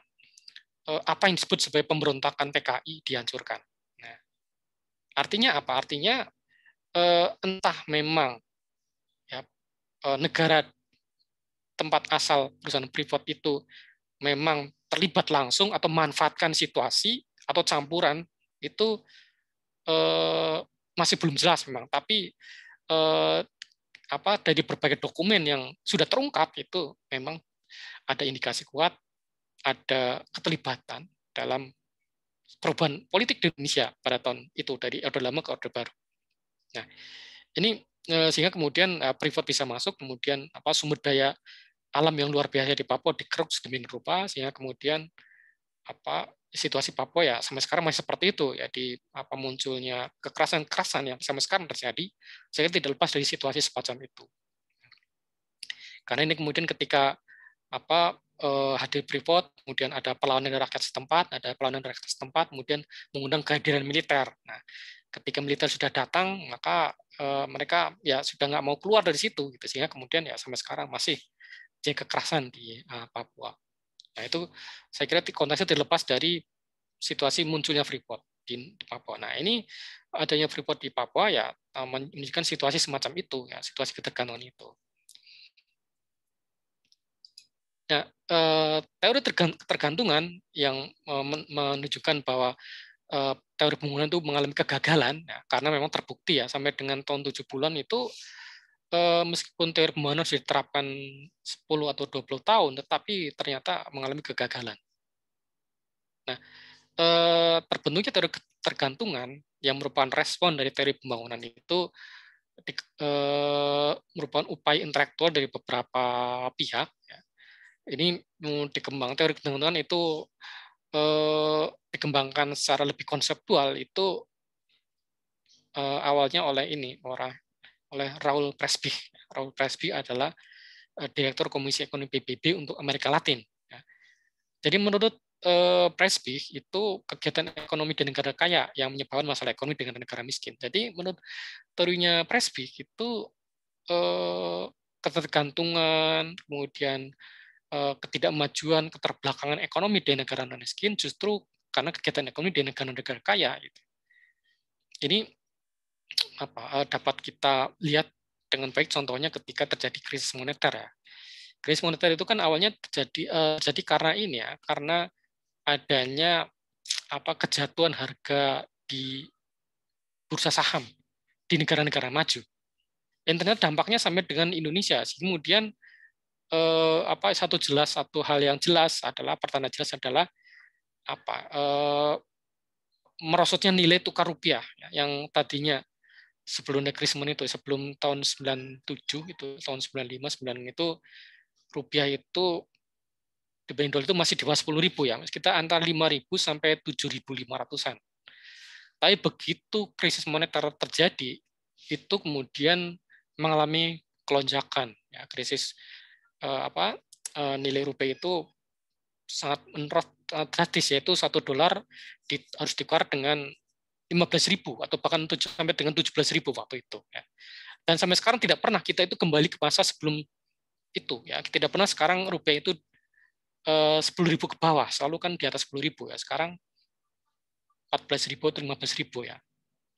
apa yang disebut sebagai pemberontakan PKI dihancurkan. Nah, artinya apa? Artinya entah memang ya, negara tempat asal perusahaan Freeport itu memang terlibat langsung atau manfaatkan situasi atau campuran, itu masih belum jelas memang. Tapi dari berbagai dokumen yang sudah terungkap itu memang ada indikasi kuat ada keterlibatan dalam perubahan politik di Indonesia pada tahun itu, dari Orde Lama ke Orde Baru. Nah, ini sehingga kemudian Freeport bisa masuk, kemudian sumber daya alam yang luar biasa di Papua dikeruk sedemikian rupa, sehingga kemudian situasi Papua ya sampai sekarang masih seperti itu ya, di munculnya kekerasan-kekerasan yang sampai sekarang terjadi, saya tidak lepas dari situasi semacam itu. Karena ini kemudian ketika hadir Freeport, kemudian ada perlawanan dari rakyat setempat, kemudian mengundang kehadiran militer. Nah, ketika militer sudah datang, maka mereka ya sudah nggak mau keluar dari situ, gitu, sehingga kemudian ya sampai sekarang masih jadi kekerasan di Papua. Nah, itu saya kira konteksnya terlepas dari situasi munculnya Freeport di Papua. Nah, ini adanya Freeport di Papua ya menunjukkan situasi semacam itu, ya situasi ketergantungan itu. Nah, teori ketergantungan yang menunjukkan bahwa teori pembangunan itu mengalami kegagalan, ya, karena memang terbukti ya sampai dengan tahun 70-an itu meskipun teori pembangunan sudah diterapkan 10 atau 20 tahun, tetapi ternyata mengalami kegagalan. Nah, terbentuknya teori ketergantungan yang merupakan respon dari teori pembangunan itu merupakan upaya intelektual dari beberapa pihak. Ya. Ini dikembangkan, teori ketergantungan itu dikembangkan secara lebih konseptual itu awalnya oleh Raul Presby. Raul Presby adalah Direktur Komisi Ekonomi PBB untuk Amerika Latin. Jadi menurut Presby itu kegiatan ekonomi di negara kaya yang menyebabkan masalah ekonomi dengan negara miskin. Jadi menurut teorinya Presby itu ketergantungan, kemudian ketidakmajuan, keterbelakangan ekonomi di negara non miskin justru karena kegiatan ekonomi di negara-negara kaya. Ini dapat kita lihat dengan baik contohnya ketika terjadi krisis moneter ya. Krisis moneter itu kan awalnya terjadi karena ini ya, karena adanya kejatuhan harga di bursa saham di negara-negara maju. Dan ternyata dampaknya sampai dengan Indonesia. Kemudian satu hal yang jelas adalah, pertanda jelas adalah merosotnya nilai tukar rupiah ya, yang tadinya sebelum krisis moneter itu, sebelum tahun 97 itu, tahun 95 96 itu rupiah itu dibanding dolar itu masih di bawah 10.000 ya, kita antara 5.000 sampai 7.500-an. Tapi begitu krisis moneter terjadi, itu kemudian mengalami kelonjakan ya, krisis nilai rupiah itu sangat menurut drastis, yaitu $1 harus ditukar dengan 15.000 atau bahkan sampai dengan 17.000 waktu itu. Ya. Dan sampai sekarang tidak pernah kita itu kembali ke masa sebelum itu. Ya. Tidak pernah sekarang rupiah itu 10.000 ke bawah, selalu kan di atas 10.000 ya. Sekarang 14.000 atau 15.000 ya.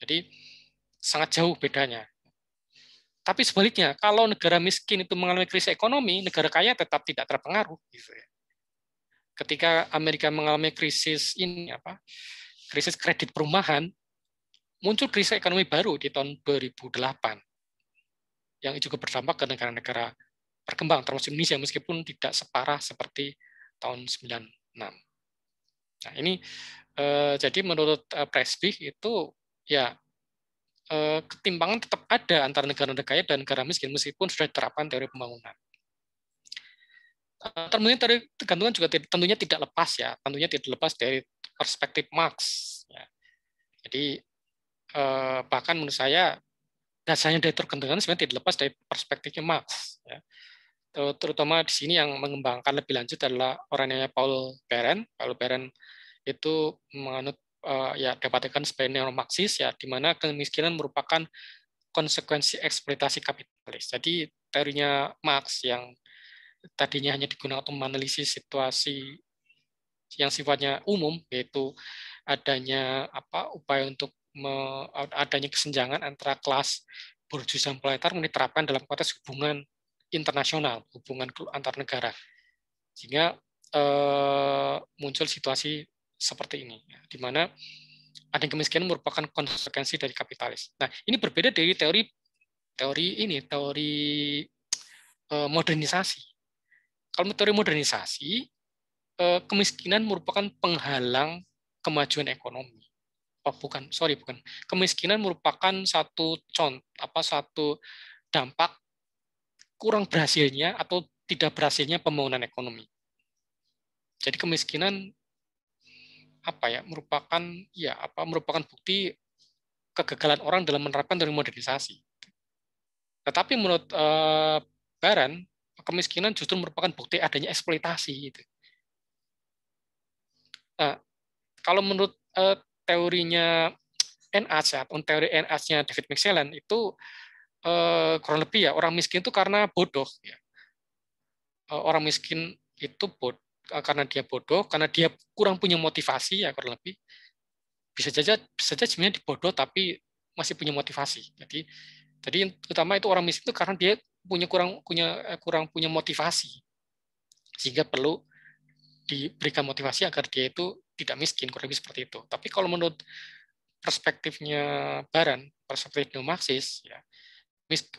Jadi sangat jauh bedanya. Tapi sebaliknya, kalau negara miskin itu mengalami krisis ekonomi, negara kaya tetap tidak terpengaruh. Gitu ya. Ketika Amerika mengalami krisis krisis kredit perumahan, muncul krisis ekonomi baru di tahun 2008 yang juga berdampak ke negara-negara berkembang, termasuk Indonesia, meskipun tidak separah seperti tahun 96. Nah ini jadi menurut Presbych itu ya ketimpangan tetap ada antara negara-negara kaya dan negara miskin meskipun sudah diterapkan teori pembangunan. Kemudian teori ketergantungan juga tentunya tidak lepas ya, tentunya tidak lepas dari perspektif Marx. Ya. Jadi bahkan menurut saya dasarnya dari ketergantungan sebenarnya tidak lepas dari perspektifnya Marx. Ya. Terutama di sini yang mengembangkan lebih lanjut adalah orangnya Paul Baran. Paul Baran itu menganut ya dikatakan sebagai neo-Marxis ya, di mana kemiskinan merupakan konsekuensi eksploitasi kapitalis. Jadi teorinya Marx yang tadinya hanya digunakan untuk menganalisis situasi yang sifatnya umum, yaitu adanya upaya untuk adanya kesenjangan antara kelas burjuis dan proletar diterapkan dalam konteks hubungan internasional, hubungan antar negara, sehingga muncul situasi seperti ini, di mana adanya kemiskinan merupakan konsekuensi dari kapitalis. Nah, ini berbeda dari teori modernisasi. Kalau teori modernisasi, kemiskinan merupakan penghalang kemajuan ekonomi. Bukan. Kemiskinan merupakan satu dampak kurang berhasilnya atau tidak berhasilnya pembangunan ekonomi. Jadi kemiskinan merupakan bukti kegagalan orang dalam menerapkan teori modernisasi. Tetapi menurut Baran, kemiskinan justru merupakan bukti adanya eksploitasi. Gitu. Nah, kalau menurut teorinya NH, teori NH-nya David McClellan itu kurang lebih ya orang miskin itu karena bodoh. Ya. Orang miskin itu karena dia bodoh, karena dia kurang punya motivasi ya kurang lebih. Bisa saja sebenarnya dibodoh tapi masih punya motivasi. Jadi utama itu orang miskin itu karena dia kurang punya motivasi, sehingga perlu diberikan motivasi agar dia itu tidak miskin, kurang lebih seperti itu. Tapi kalau menurut perspektifnya Baran, perspektif neo-Marxis, ya,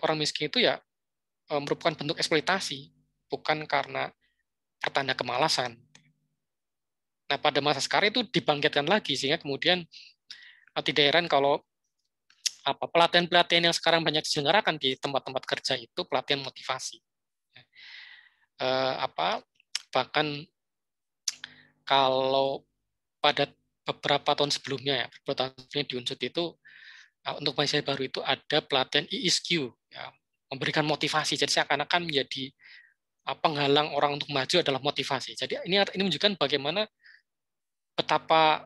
orang miskin itu ya merupakan bentuk eksploitasi, bukan karena pertanda kemalasan. Nah, pada masa sekarang itu dibangkitkan lagi, sehingga kemudian tidak heran kalau pelatihan-pelatihan yang sekarang banyak diselenggarakan di tempat-tempat kerja itu pelatihan motivasi. Bahkan kalau pada beberapa tahun sebelumnya di Unsud itu untuk mahasiswa baru itu ada pelatihan ESQ, ya, memberikan motivasi. Jadi seakan-akan menjadi penghalang orang untuk maju adalah motivasi. Jadi ini menunjukkan bagaimana betapa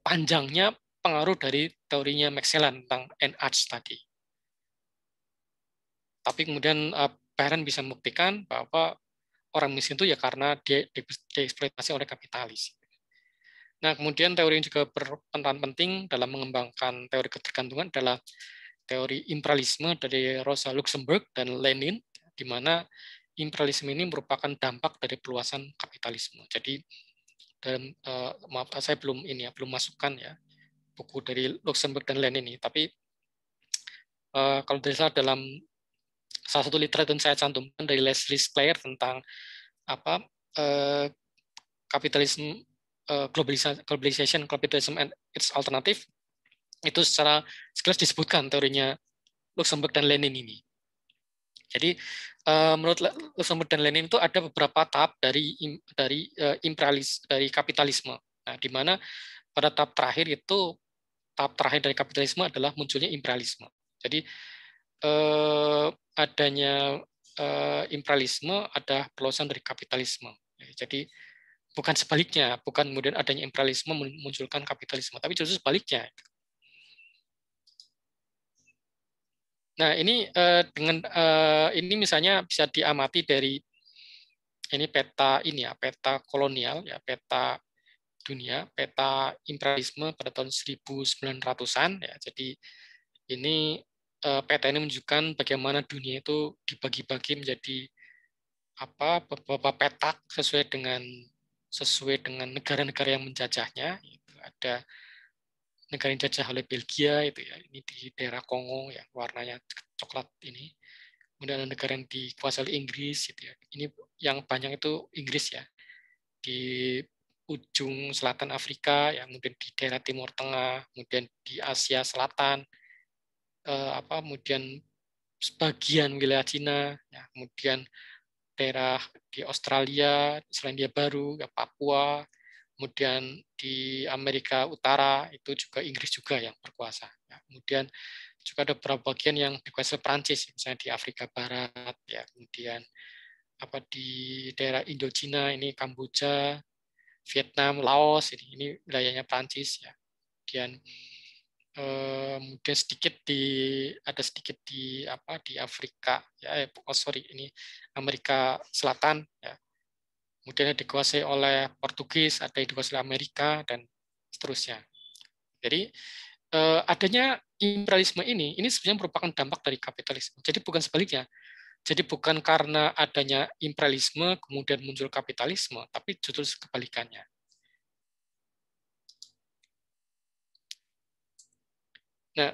panjangnya pengaruh dari teorinya McClellan tentang NH tadi. Tapi kemudian Baran bisa membuktikan bahwa orang miskin itu ya karena dia dieksploitasi oleh kapitalis. Nah, kemudian teori yang juga berperan penting dalam mengembangkan teori ketergantungan adalah teori imperialisme dari Rosa Luxemburg dan Lenin, di mana imperialisme ini merupakan dampak dari perluasan kapitalisme. Jadi maaf saya belum masukkan ya buku dari Luxemburg dan Lenin ini, tapi kalau tidak salah dalam salah satu literatur yang saya cantumkan dari Leslie Sklair tentang kapitalisme, globalization, capitalism and its alternative, itu secara sekilas disebutkan teorinya Luxemburg dan Lenin ini. Jadi menurut Luxemburg dan Lenin itu ada beberapa tahap dari kapitalisme. Nah, di mana pada tahap terakhir dari kapitalisme adalah munculnya imperialisme. Jadi adanya imperialisme ada perluasan dari kapitalisme. Jadi Bukan sebaliknya, bukan kemudian adanya imperialisme memunculkan kapitalisme, tapi justru sebaliknya. Nah, ini dengan ini misalnya bisa diamati dari ini peta ini ya, peta kolonial ya, peta dunia, peta imperialisme pada tahun 1900-an ya. Jadi ini peta ini menunjukkan bagaimana dunia itu dibagi-bagi menjadi beberapa petak sesuai dengan negara-negara yang menjajahnya. Ada negara yang dijajah oleh Belgia itu ya, ini di daerah Kongo ya, warnanya coklat ini. Kemudian ada negara yang dikuasai oleh Inggris gitu ya. Ini yang banyak itu Inggris ya. Di ujung selatan Afrika, ya, kemudian di daerah Timur Tengah, kemudian di Asia Selatan, kemudian sebagian wilayah Cina, ya, kemudian daerah di Australia, Selandia Baru, ya, Papua, kemudian di Amerika Utara itu juga Inggris juga yang berkuasa. Ya, kemudian juga ada beberapa bagian yang dikuasai Prancis, misalnya di Afrika Barat, ya, kemudian di daerah Indochina ini Kamboja, Vietnam, Laos ini wilayahnya Prancis ya. Kemudian kemudian ada sedikit di Afrika ya, ini Amerika Selatan ya. Kemudian dikuasai oleh Portugis, ada yang dikuasai oleh Amerika dan seterusnya. Jadi adanya imperialisme ini sebenarnya merupakan dampak dari kapitalisme. Jadi bukan sebaliknya. Jadi bukan karena adanya imperialisme kemudian muncul kapitalisme, tapi justru kebalikannya. Nah,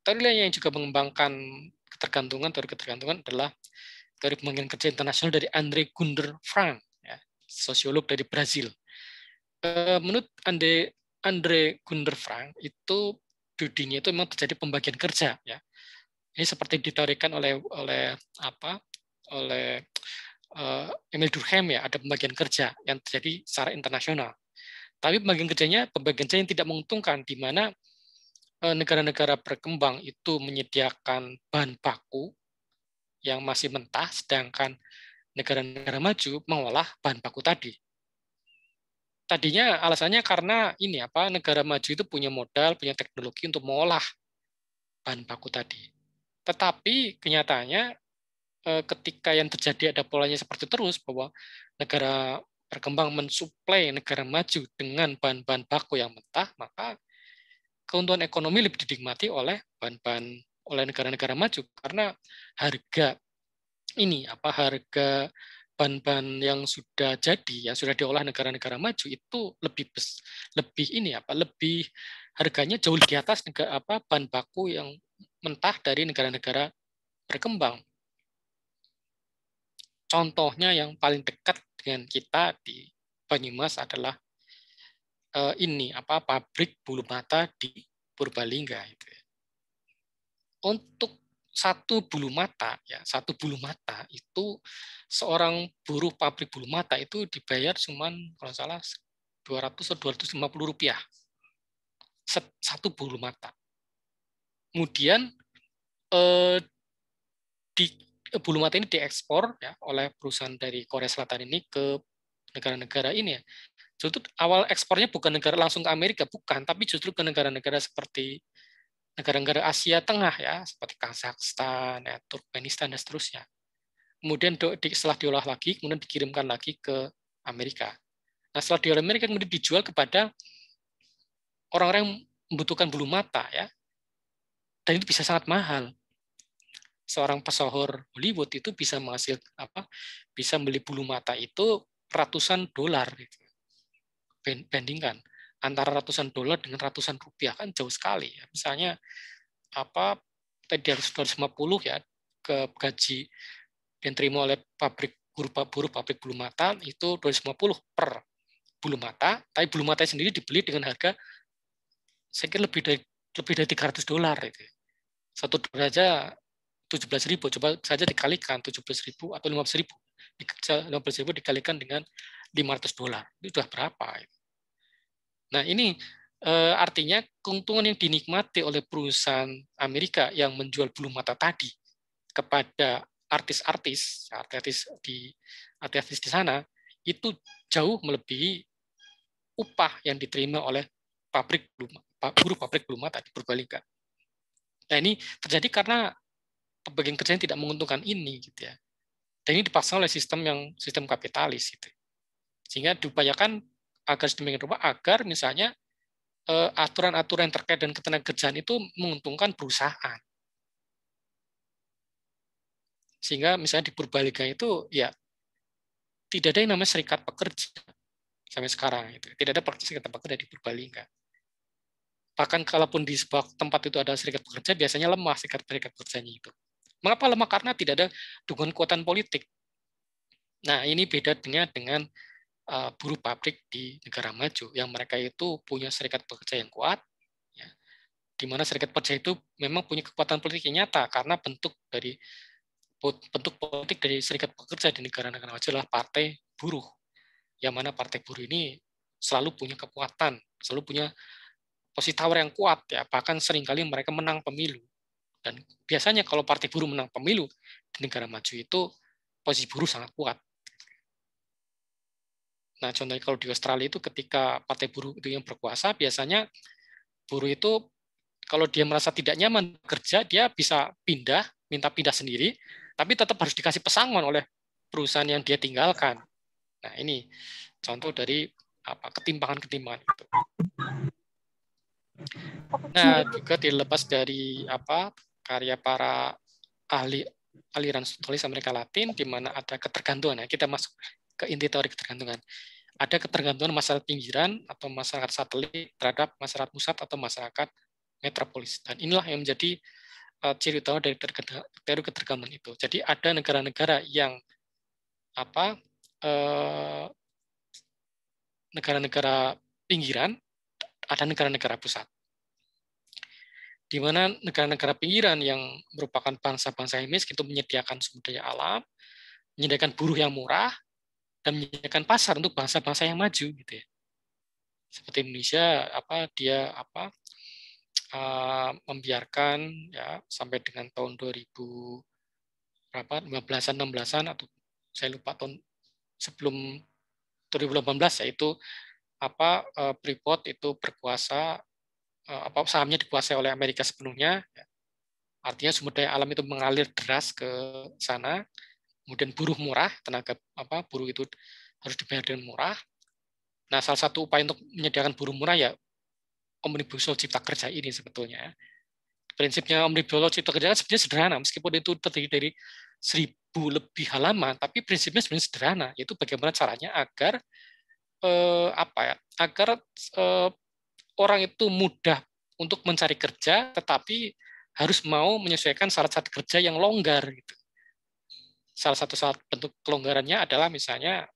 teori lain yang juga mengembangkan teori ketergantungan adalah teori pembagian kerja internasional dari Andre Gunder Frank, ya, sosiolog dari Brazil. Menurut Andre Gunder Frank itu di dunia itu memang terjadi pembagian kerja, ya. Ini seperti diteorikan oleh Emil Durkheim ya, ada pembagian kerja yang terjadi secara internasional. Tapi pembagian kerja yang tidak menguntungkan, di mana negara-negara berkembang itu menyediakan bahan baku yang masih mentah, sedangkan negara-negara maju mengolah bahan baku tadi. Tadinya alasannya karena negara maju itu punya modal, punya teknologi untuk mengolah bahan baku tadi. Tetapi kenyataannya ketika yang terjadi ada polanya seperti terus, bahwa negara berkembang mensuplai negara maju dengan bahan-bahan baku yang mentah, maka keuntungan ekonomi lebih dinikmati oleh negara-negara maju karena harga harga bahan-bahan yang sudah jadi, yang sudah diolah negara-negara maju itu lebih harganya jauh di atas bahan baku yang mentah dari negara-negara berkembang. Contohnya yang paling dekat dengan kita di Banyumas adalah pabrik bulu mata di Purbalingga itu. Untuk satu bulu mata itu seorang buruh pabrik bulu mata itu dibayar cuman kalau salah 200 atau 250 rupiah satu bulu mata. Kemudian bulu mata ini diekspor ya oleh perusahaan dari Korea Selatan ini ke negara-negara ini ya. Justru awal ekspornya bukan langsung ke Amerika, bukan, tapi justru ke negara-negara seperti negara-negara Asia Tengah ya, seperti Kazakhstan, ya, Turkmenistan dan seterusnya. Kemudian setelah diolah lagi, kemudian dikirimkan lagi ke Amerika. Nah, setelah diolah Amerika kemudian dijual kepada orang-orang yang membutuhkan bulu mata ya. Dan itu bisa sangat mahal. Seorang pesohor Hollywood itu bisa bisa beli bulu mata itu ratusan dolar gitu. Bandingkan antara ratusan dolar dengan ratusan rupiah kan jauh sekali ya. Misalnya tadi harus 250 ya ke gaji yang terima oleh buruh pabrik bulu mata itu 250 per bulu mata, tapi bulu mata sendiri dibeli dengan harga saya kira lebih dari $300 itu. Satu dolar aja 17.000, coba saja dikalikan 17.000 atau 15.000. 15.000 dikalikan dengan $500. Itu sudah berapa? Nah, ini artinya keuntungan yang dinikmati oleh perusahaan Amerika yang menjual bulu mata tadi kepada artis-artis di sana itu jauh melebihi upah yang diterima oleh buruh pabrik Bluma tadi Purbalingga. Nah, ini terjadi karena pembagian kerja yang tidak menguntungkan ini gitu ya. Dan ini dipaksa oleh sistem kapitalis gitu. Sehingga diupayakan agar sedemikian rupa agar misalnya aturan-aturan yang terkait dengan ketenagakerjaan itu menguntungkan perusahaan. Sehingga misalnya di Purbalingga itu ya tidak ada yang namanya serikat pekerja sampai sekarang itu. Tidak ada serikat pekerja di Purbalingga. Bahkan kalaupun di sebuah tempat itu ada serikat pekerja, biasanya lemah serikat pekerjanya itu. Mengapa lemah? Karena tidak ada dukungan kekuatan politik. Nah, ini beda dengan buruh pabrik di negara maju, yang mereka itu punya serikat pekerja yang kuat, ya, di mana serikat pekerja itu memang punya kekuatan politik yang nyata, karena bentuk politik dari serikat pekerja di negara-negara maju adalah partai buruh, yang mana partai buruh ini selalu punya kekuatan, selalu punya posisi tawar yang kuat, ya, bahkan seringkali mereka menang pemilu. Dan biasanya kalau partai buruh menang pemilu di negara maju itu posisi buruh sangat kuat. Nah, contohnya kalau di Australia itu ketika partai buruh itu yang berkuasa, biasanya buruh itu kalau dia merasa tidak nyaman kerja, dia bisa minta pindah sendiri, tapi tetap harus dikasih pesangon oleh perusahaan yang dia tinggalkan. Nah, ini contoh dari ketimpangan-ketimpangan itu. Nah, juga dilepas dari karya para ahli aliran tulis Amerika Latin, di mana ada ketergantungan. Ya, kita masuk ke inti teori ketergantungan. Ada ketergantungan masyarakat pinggiran atau masyarakat satelit terhadap masyarakat pusat atau masyarakat metropolis. Dan inilah yang menjadi ciri utama dari teori ketergantungan itu. Jadi ada negara-negara yang negara-negara pinggiran, ada negara-negara pusat. Di mana negara-negara pinggiran yang merupakan bangsa-bangsa yang miskin itu menyediakan sumber daya alam, menyediakan buruh yang murah, dan menyediakan pasar untuk bangsa-bangsa yang maju gitu ya. Seperti Indonesia dia membiarkan ya sampai dengan tahun 2015-an 16-an atau saya lupa tahun sebelum 2018, yaitu Freeport itu berkuasa, sahamnya dikuasai oleh Amerika sepenuhnya, ya. Artinya sumber daya alam itu mengalir deras ke sana, kemudian buruh murah, buruh itu harus dibayar dengan murah. Nah, salah satu upaya untuk menyediakan buruh murah ya Omnibus Law Cipta Kerja ini sebetulnya. Prinsipnya Omnibus Law Cipta Kerja kan sebenarnya sederhana, meskipun itu terdiri dari 1000 lebih halaman, tapi prinsipnya sebenarnya sederhana, yaitu bagaimana caranya agar orang itu mudah untuk mencari kerja, tetapi harus mau menyesuaikan syarat-syarat kerja yang longgar. Gitu. Salah satu bentuk kelonggarannya adalah misalnya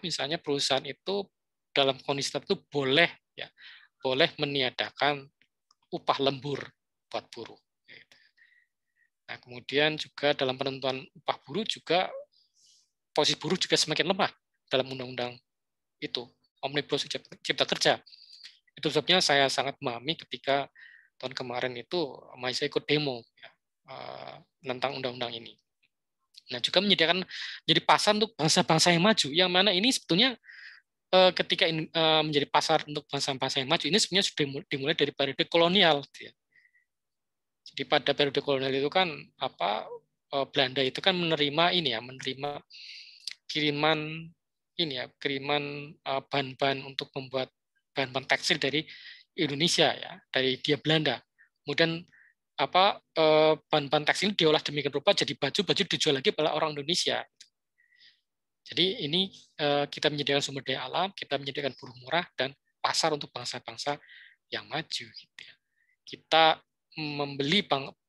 misalnya perusahaan itu dalam kondisi tertentu boleh meniadakan upah lembur buat buruh. Nah, kemudian juga dalam penentuan upah buruh juga posisi buruh juga semakin lemah dalam undang-undang itu, Omnibus Law Cipta Kerja. Itu sebabnya saya sangat memahami ketika tahun kemarin itu saya ikut demo ya, tentang undang-undang ini. Nah, juga menyediakan jadi pasar untuk bangsa-bangsa yang maju, yang mana ini sebetulnya ketika menjadi pasar untuk bangsa-bangsa yang maju ini sebenarnya sudah dimulai dari periode kolonial. Gitu ya. Jadi pada periode kolonial itu kan Belanda itu kan menerima kiriman bahan-bahan untuk membuat bahan-bahan tekstil dari Indonesia ya, dari dia Belanda. Kemudian bahan-bahan tekstil diolah demikian rupa jadi baju dijual lagi oleh orang Indonesia. Jadi ini kita menyediakan sumber daya alam, kita menyediakan buruh murah dan pasar untuk bangsa-bangsa yang maju gitu ya. Kita membeli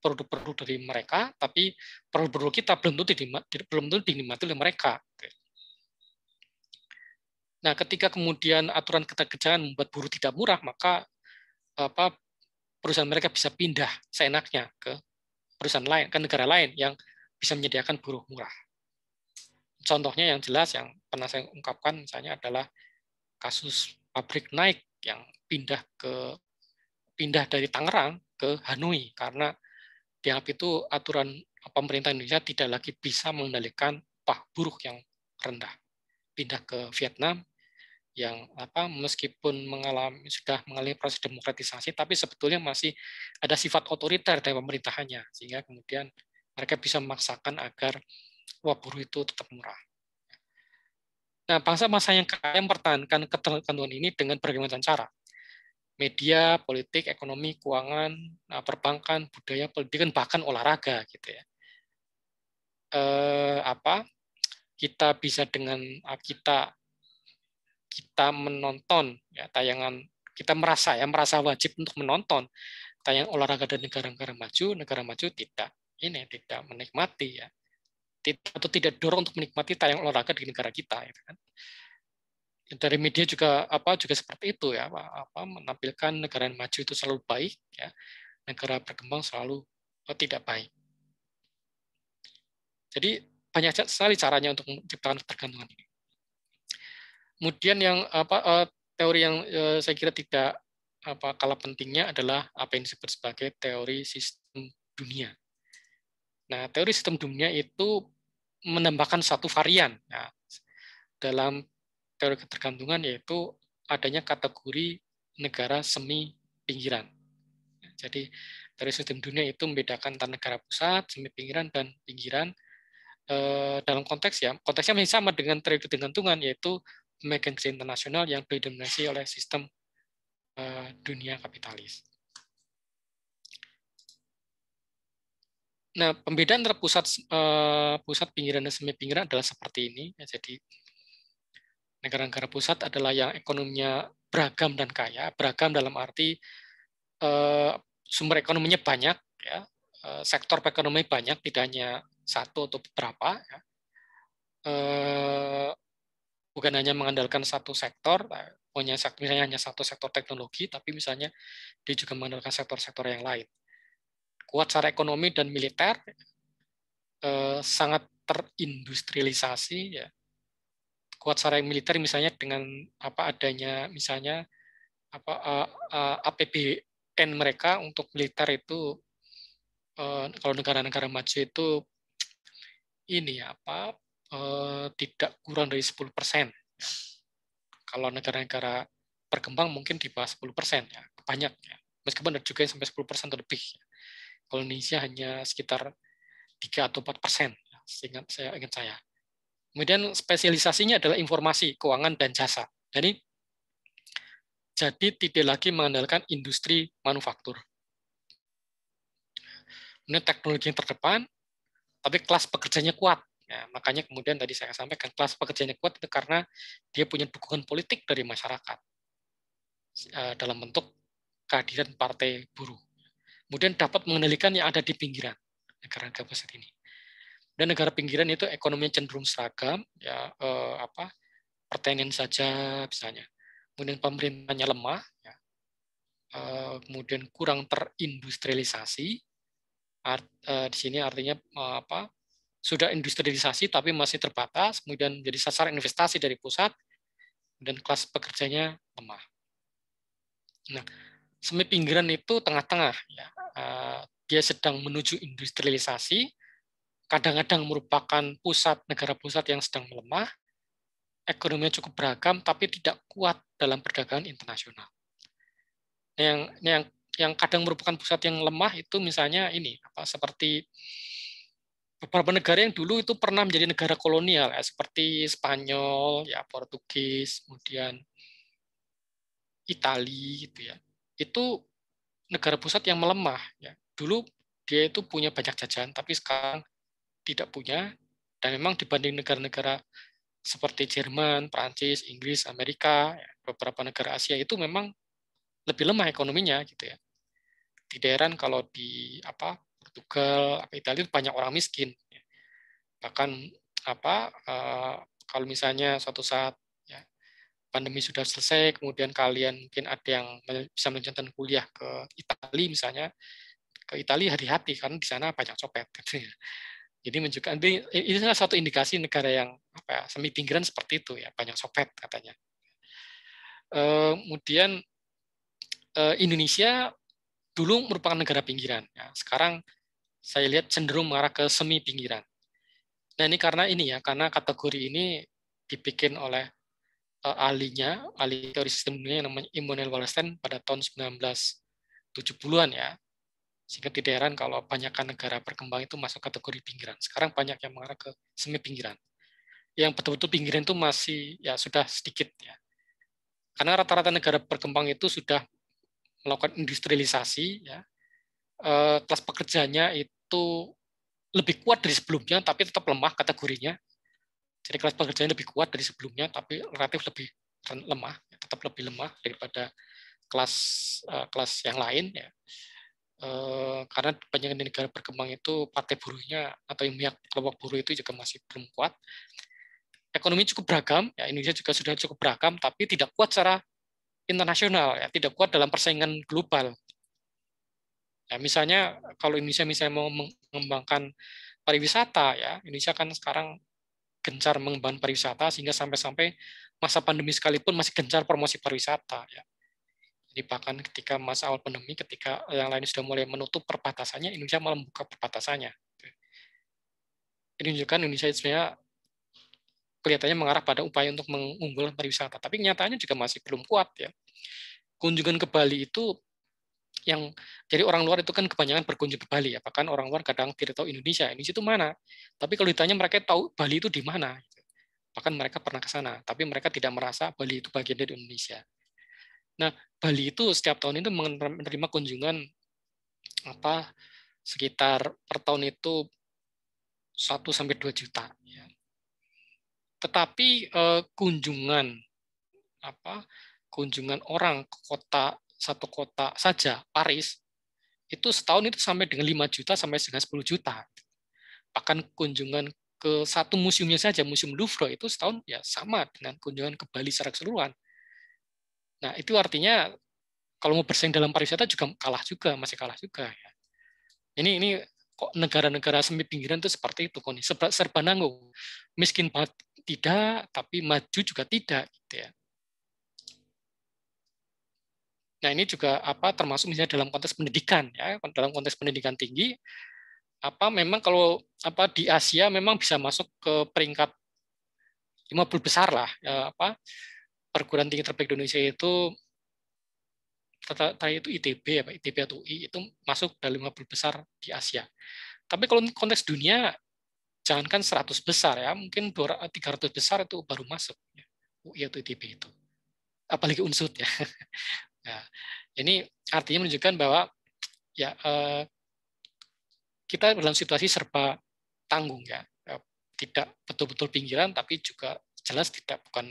produk-produk dari mereka, tapi produk-produk kita belum tentu dinikmati oleh mereka. Nah, ketika kemudian aturan ketegangan membuat buruh tidak murah, maka perusahaan mereka bisa pindah seenaknya ke perusahaan lain, ke negara lain yang bisa menyediakan buruh murah. Contohnya yang jelas yang pernah saya ungkapkan misalnya adalah kasus pabrik Nike yang pindah dari Tangerang ke Hanoi karena dianggap itu aturan pemerintah Indonesia tidak lagi bisa mengendalikan upah buruh yang rendah. Pindah ke Vietnam yang meskipun sudah mengalami proses demokratisasi, tapi sebetulnya masih ada sifat otoriter dari pemerintahannya, sehingga kemudian mereka bisa memaksakan agar buruh itu tetap murah. Nah, bangsa-bangsa yang kaya mempertahankan ketergantungan ini dengan berbagai macam cara. Media, politik, ekonomi, keuangan, perbankan, budaya, pendidikan, bahkan olahraga, gitu ya. Kita bisa dengan kita menonton ya, tayangan, kita merasa wajib untuk menonton tayangan olahraga dari negara-negara maju tidak menikmati ya. Atau tidak dorong untuk menikmati tayangan olahraga di negara kita, gitu kan. Dari media juga juga seperti itu ya, menampilkan negara yang maju itu selalu baik ya, negara berkembang selalu tidak baik. Jadi banyak sekali caranya untuk menciptakan ketergantungan ini. Kemudian yang teori yang saya kira tidak kalah pentingnya adalah apa yang disebut sebagai teori sistem dunia. Nah, teori sistem dunia itu menambahkan satu varian ya, dalam teori ketergantungan, yaitu adanya kategori negara semi pinggiran. Jadi teori sistem dunia itu membedakan antara negara pusat, semi pinggiran, dan pinggiran dalam konteksnya masih sama dengan teori ketergantungan, yaitu pemegang internasional yang didominasi oleh sistem dunia kapitalis. Nah, pembedaan antara pusat pinggiran dan semi pinggiran adalah seperti ini. Jadi negara-negara pusat adalah yang ekonominya beragam dan kaya. Beragam dalam arti sumber ekonominya banyak, ya, sektor ekonomi banyak, tidak hanya satu atau beberapa. Ya. Bukan hanya mengandalkan satu sektor, misalnya hanya satu sektor teknologi, tapi misalnya dia juga mengandalkan sektor-sektor yang lain. Kuat secara ekonomi dan militer, sangat terindustrialisasi, ya. Kuat secara militer misalnya dengan adanya misalnya APBN mereka untuk militer itu, kalau negara-negara maju itu ini tidak kurang dari 10%. Kalau negara-negara berkembang mungkin di bawah 10%, ya, banyak ya. Meskipun ada juga yang sampai 10% atau lebih. Kalau Indonesia hanya sekitar 3 atau 4%, saya ingat saya. Kemudian spesialisasinya adalah informasi, keuangan, dan jasa. Jadi tidak lagi mengandalkan industri manufaktur. Ini teknologi yang terdepan, tapi kelas pekerjanya kuat. Ya, makanya kemudian tadi saya sampaikan kelas pekerjanya kuat itu karena dia punya dukungan politik dari masyarakat dalam bentuk kehadiran partai buruh. Kemudian dapat mengendalikan yang ada di pinggiran negara-negara besar ini. Dan negara pinggiran itu ekonominya cenderung seragam, ya, pertanian saja misalnya. Kemudian pemerintahnya lemah, ya, kemudian kurang terindustrialisasi. Di sini artinya sudah industrialisasi tapi masih terbatas, kemudian jadi sasaran investasi dari pusat, dan kelas pekerjanya lemah. Nah, semi pinggiran itu tengah-tengah, ya. Dia sedang menuju industrialisasi, kadang-kadang merupakan negara pusat yang sedang melemah, ekonominya cukup beragam tapi tidak kuat dalam perdagangan internasional. Yang kadang merupakan pusat yang lemah itu misalnya ini seperti beberapa negara yang dulu itu pernah menjadi negara kolonial, ya, seperti Spanyol, ya, Portugis, kemudian Italia, gitu ya. Itu negara pusat yang melemah, ya. Dulu dia itu punya banyak jajahan, tapi sekarang tidak punya. Dan memang dibanding negara-negara seperti Jerman, Prancis, Inggris, Amerika, ya, beberapa negara Asia itu memang lebih lemah ekonominya, gitu ya. Tidak heran kalau di Portugal, Italia itu banyak orang miskin. Bahkan kalau misalnya suatu saat, ya, pandemi sudah selesai, kemudian kalian mungkin ada yang bisa melanjutkan kuliah ke Italia misalnya, ke Italia hati-hati karena di sana banyak copet. Jadi menunjukkan ini salah satu indikasi negara yang semi pinggiran seperti itu, ya, banyak copet katanya. Kemudian Indonesia dulu merupakan negara pinggiran, ya. Sekarang saya lihat cenderung mengarah ke semi pinggiran. Nah ini karena kategori ini dibikin oleh ahli teori sistem dunia yang namanya Immanuel Wallerstein pada tahun 1970-an ya. Sehingga tidak heran kalau banyakkan negara berkembang itu masuk kategori pinggiran. Sekarang banyak yang mengarah ke semi pinggiran. Yang betul-betul pinggiran itu masih ya sudah sedikit ya. Karena rata-rata negara berkembang itu sudah melakukan industrialisasi ya. Kelas pekerjanya itu lebih kuat dari sebelumnya tapi tetap lemah kategorinya. Jadi kelas pekerjanya lebih kuat dari sebelumnya tapi relatif lebih lemah, tetap lebih lemah daripada kelas kelas yang lain ya. Karena banyak negara berkembang itu partai buruhnya atau yang kelompok buruh itu juga masih belum kuat. Ekonomi cukup beragam, ya Indonesia juga sudah cukup beragam, tapi tidak kuat secara internasional, ya tidak kuat dalam persaingan global. Ya, misalnya kalau Indonesia misalnya mau mengembangkan pariwisata, ya Indonesia kan sekarang gencar mengembangkan pariwisata sehingga sampai-sampai masa pandemi sekalipun masih gencar promosi pariwisata, ya. Jadi bahkan ketika masa awal pandemi, ketika yang lain sudah mulai menutup perbatasannya, Indonesia malah membuka perbatasannya. Ini menunjukkan Indonesia sebenarnya kelihatannya mengarah pada upaya untuk mengunggulkan pariwisata. Tapi nyatanya juga masih belum kuat ya. Kunjungan ke Bali itu yang jadi orang luar itu kan kebanyakan berkunjung ke Bali ya. Bahkan orang luar kadang tidak tahu Indonesia. Indonesia itu mana? Tapi kalau ditanya mereka tahu Bali itu di mana. Bahkan mereka pernah ke sana, tapi mereka tidak merasa Bali itu bagian dari Indonesia. Nah, Bali itu setiap tahun itu menerima kunjungan sekitar per tahun itu 1-2 juta. Ya. Tetapi kunjungan orang ke satu kota saja, Paris, itu setahun itu sampai dengan 5 juta sampai dengan 10 juta. Bahkan kunjungan ke satu museumnya saja, Museum Louvre, itu setahun ya sama dengan kunjungan ke Bali secara keseluruhan. Nah, itu artinya kalau mau bersaing dalam pariwisata juga masih kalah juga. Ya. Ini kok negara-negara semi pinggiran itu seperti itu, kok serba nanggung. Miskin banget tidak, tapi maju juga tidak, gitu ya. Nah, ini juga termasuk misalnya dalam konteks pendidikan ya, dalam konteks pendidikan tinggi memang kalau di Asia memang bisa masuk ke peringkat 50 besar lah ya, perguruan tinggi terbaik di Indonesia itu tadi itu ITB ITB atau UI itu masuk dalam 50 besar di Asia. Tapi kalau konteks dunia jangankan 100 besar ya, mungkin 300 besar itu baru masuk ya, UI atau ITB itu. Apalagi unsur ya. Nah, ini artinya menunjukkan bahwa ya kita dalam situasi serba tanggung ya, tidak betul-betul pinggiran tapi juga jelas bukan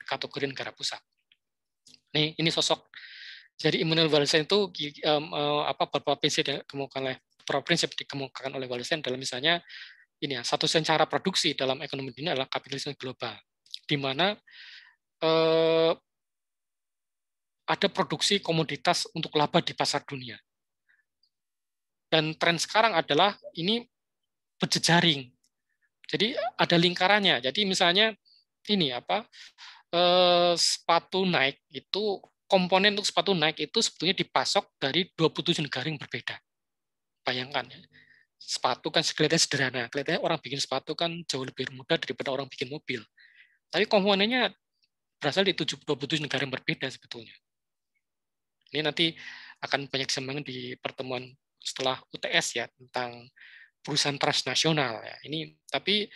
kategori negara pusat. Ini sosok jadi Immanuel Wallerstein itu beberapa prinsip dikemukakan oleh Wallerstein dalam misalnya ini ya, satu cara produksi dalam ekonomi dunia adalah kapitalisme global, di mana ada produksi komoditas untuk laba di pasar dunia. Dan tren sekarang adalah ini berjejaring. Jadi ada lingkarannya. Jadi misalnya ini sepatu Nike itu komponen untuk sepatu Nike itu sebetulnya dipasok dari 27 negara yang berbeda. Bayangkan ya. Sepatu kan kelihatannya sederhana. Kelihatannya orang bikin sepatu kan jauh lebih mudah daripada orang bikin mobil. Tapi komponennya berasal di 27 negara yang berbeda sebetulnya. Ini nanti akan banyak disambungkan di pertemuan setelah UTS ya tentang perusahaan transnasional ya. Ini tapi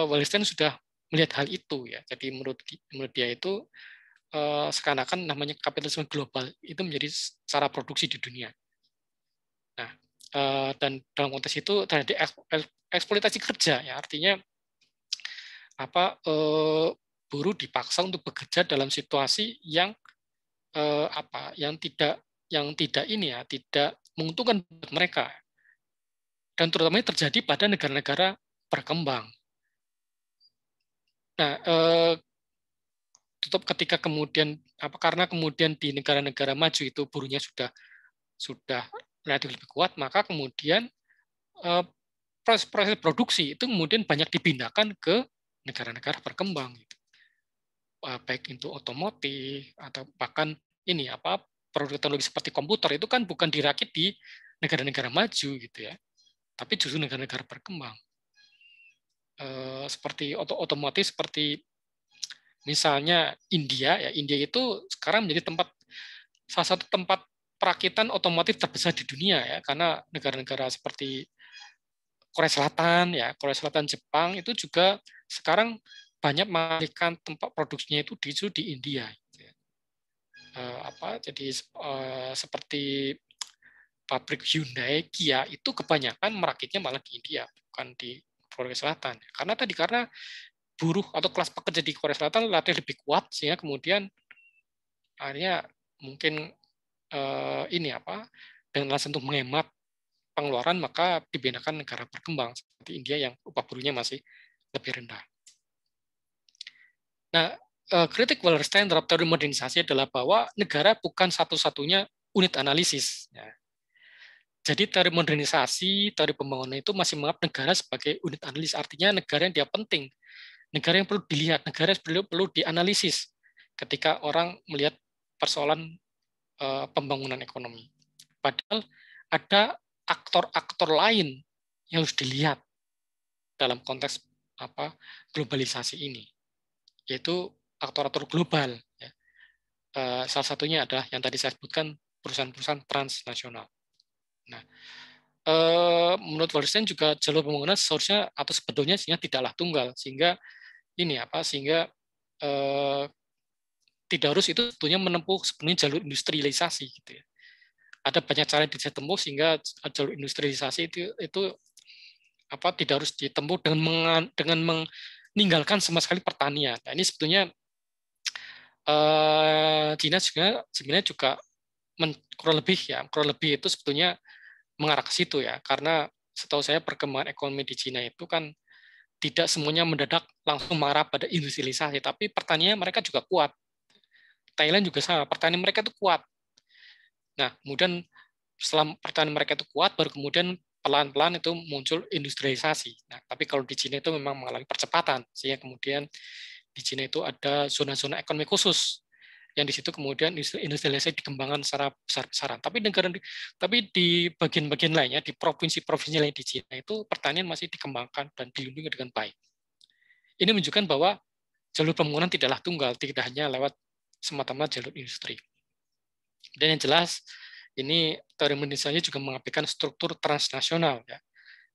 Wallerstein sudah melihat hal itu ya. Jadi menurut dia itu seakan-akan namanya kapitalisme global itu menjadi cara produksi di dunia. Nah, dan dalam konteks itu terjadi eksploitasi kerja ya. Artinya buruh dipaksa untuk bekerja dalam situasi yang tidak menguntungkan buat mereka, dan terutama ini terjadi pada negara-negara berkembang. Nah, ketika kemudian karena kemudian di negara-negara maju itu buruhnya sudah relatif lebih kuat, maka kemudian proses produksi itu kemudian banyak dipindahkan ke negara-negara berkembang, gitu. Baik itu otomotif atau bahkan ini produk teknologi seperti komputer itu kan bukan dirakit di negara-negara maju gitu ya, tapi justru negara-negara berkembang. seperti otomotif, seperti misalnya India, ya India itu sekarang menjadi salah satu tempat perakitan otomotif terbesar di dunia, ya, karena negara-negara seperti Korea Selatan, ya Korea Selatan, Jepang itu juga sekarang banyak mengalihkan tempat produksinya itu di India. Jadi seperti pabrik Hyundai, Kia itu kebanyakan merakitnya malah di India, bukan di Korea Selatan. Karena buruh atau kelas pekerja di Korea Selatan relatif lebih kuat, sehingga kemudian akhirnya mungkin dengan alasan untuk menghemat pengeluaran, maka dibinakan negara berkembang seperti India yang upah buruhnya masih lebih rendah. Nah, kritik Wallerstein terhadap teori modernisasi adalah bahwa negara bukan satu-satunya unit analisis. Ya. Jadi teori modernisasi, teori pembangunan itu masih menganggap negara sebagai unit analisis, artinya negara yang dia penting, negara yang perlu dilihat, negara yang perlu dianalisis ketika orang melihat persoalan pembangunan ekonomi. Padahal ada aktor-aktor lain yang harus dilihat dalam konteks globalisasi ini, yaitu aktor-aktor global. Ya. Salah satunya adalah yang tadi saya sebutkan, perusahaan-perusahaan transnasional. Nah, menurut Wallerstein juga jalur pembangunan seharusnya atau sebetulnya tidaklah tunggal, sehingga tidak harus itu sebetulnya menempuh sebenarnya jalur industrialisasi gitu ya. Ada banyak cara yang bisa tempuh sehingga jalur industrialisasi itu tidak harus ditempuh dengan meninggalkan sama sekali pertanian. Nah, ini sebetulnya Cina sebenarnya juga kurang lebih itu sebetulnya mengarah ke situ ya, karena setahu saya perkembangan ekonomi di Cina itu kan tidak semuanya mendadak langsung mengarah pada industrialisasi, tapi pertanian mereka juga kuat. Thailand juga sama, pertanian mereka itu kuat. Nah, kemudian setelah pertanian mereka itu kuat, baru kemudian pelan-pelan itu muncul industrialisasi. Nah, tapi kalau di Cina itu memang mengalami percepatan, sehingga kemudian di Cina itu ada zona-zona ekonomi khusus yang di situ kemudian industrialisasi dikembangkan secara besar-besaran. Tapi di bagian-bagian lainnya, di provinsi-provinsi lain di Cina itu pertanian masih dikembangkan dan dilindungi dengan baik. Ini menunjukkan bahwa jalur pembangunan tidaklah tunggal, tidak hanya lewat semata-mata jalur industri. Dan yang jelas, ini teori modernisasi juga mengabaikan struktur transnasional, ya.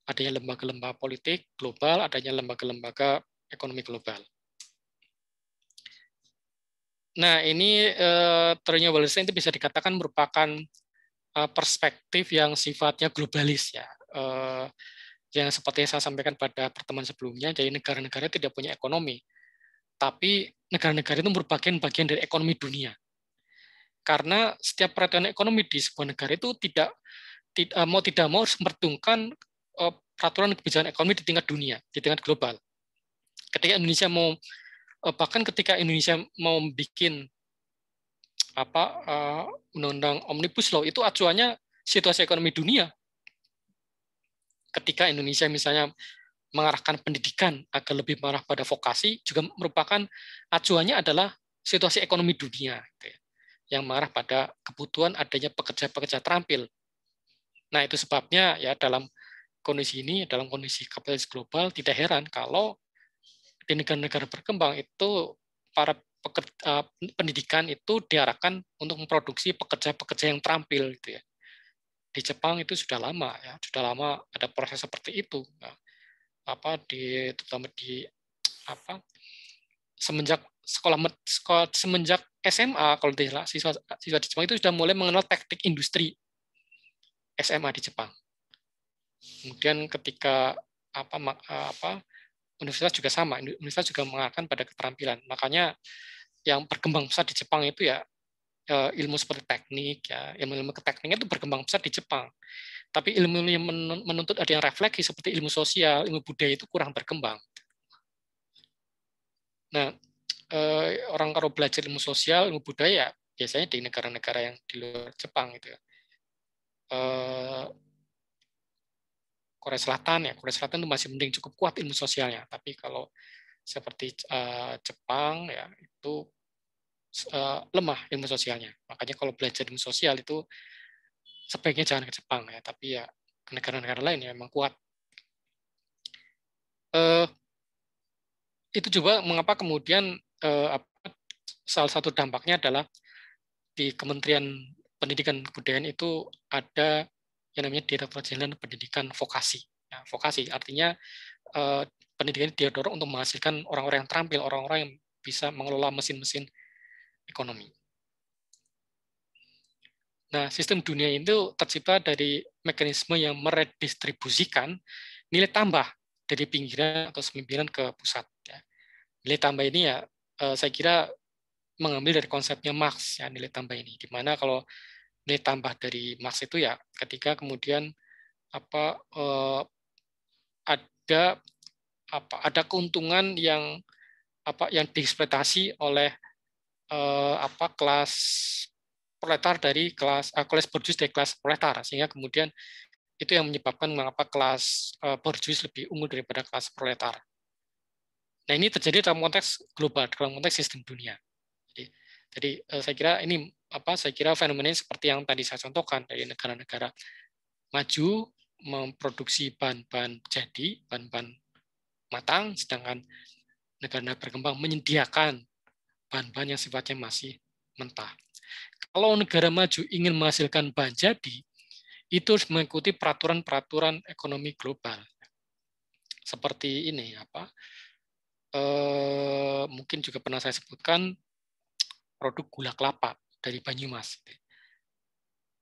Adanya lembaga-lembaga politik global, adanya lembaga-lembaga ekonomi global. Nah, ini teorinya Wallerstein itu bisa dikatakan merupakan perspektif yang sifatnya globalis, ya. Yang seperti yang saya sampaikan pada pertemuan sebelumnya, jadi negara-negara tidak punya ekonomi, tapi negara-negara itu merupakan bagian dari ekonomi dunia. Karena setiap peraturan ekonomi di sebuah negara itu tidak mau harus memperhitungkan peraturan kebijakan ekonomi di tingkat dunia, di tingkat global. Bahkan ketika Indonesia mau bikin undang-undang omnibus law, itu acuannya situasi ekonomi dunia. Ketika Indonesia misalnya mengarahkan pendidikan agar lebih mengarah pada vokasi, juga merupakan acuannya adalah situasi ekonomi dunia, gitu ya, yang mengarah pada kebutuhan adanya pekerja-pekerja terampil. Nah, itu sebabnya ya dalam kondisi ini, dalam kondisi kapitalis global, tidak heran kalau di negara-negara berkembang itu para pendidikan itu diarahkan untuk memproduksi pekerja-pekerja yang terampil, gitu ya. Di Jepang itu sudah lama ada proses seperti itu. Nah, terutama di semenjak SMA, kalau siswa di Jepang itu sudah mulai mengenal teknik industri SMA di Jepang. Kemudian ketika universitas juga sama, universitas juga mengarahkan pada keterampilan. Makanya yang berkembang pesat di Jepang itu ya ilmu seperti teknik, ya ilmu-ilmu keteknikan itu berkembang pesat di Jepang. Tapi ilmu yang menuntut ada yang refleksi seperti ilmu sosial, ilmu budaya itu kurang berkembang. Nah, orang kalau belajar ilmu sosial, ilmu budaya biasanya di negara-negara yang di luar Jepang gitu ya. Korea Selatan itu masih mending, cukup kuat ilmu sosialnya. Tapi kalau seperti Jepang ya itu lemah ilmu sosialnya. Makanya kalau belajar ilmu sosial itu sebaiknya jangan ke Jepang ya, tapi ya ke negara-negara lain ya memang kuat. itu juga mengapa kemudian salah satu dampaknya adalah di Kementerian Pendidikan dan Kebudayaan itu ada yang namanya Direktorat Jenderal Pendidikan Vokasi. Ya, vokasi artinya pendidikan ini dia dorong untuk menghasilkan orang-orang yang terampil, orang-orang yang bisa mengelola mesin-mesin ekonomi. Nah, sistem dunia itu tercipta dari mekanisme yang meredistribusikan nilai tambah dari pinggiran atau semimpinan ke pusat. Ya. Nilai tambah ini ya saya kira mengambil dari konsepnya Marx ya, nilai tambah ini, di mana kalau nilai tambah dari Marx itu ya ketika kemudian ada keuntungan yang dieksploitasi oleh kelas proletar dari kelas borjuis dari kelas proletar, sehingga kemudian itu yang menyebabkan mengapa kelas borjuis lebih unggul daripada kelas proletar. Nah, ini terjadi dalam konteks global, dalam konteks sistem dunia. Jadi saya kira fenomena seperti yang tadi saya contohkan dari negara-negara maju memproduksi bahan-bahan jadi, bahan-bahan matang, sedangkan negara-negara berkembang menyediakan bahan-bahan yang sifatnya masih mentah. Kalau negara maju ingin menghasilkan bahan jadi, itu harus mengikuti peraturan-peraturan ekonomi global. Seperti ini, mungkin juga pernah saya sebutkan produk gula kelapa dari Banyumas.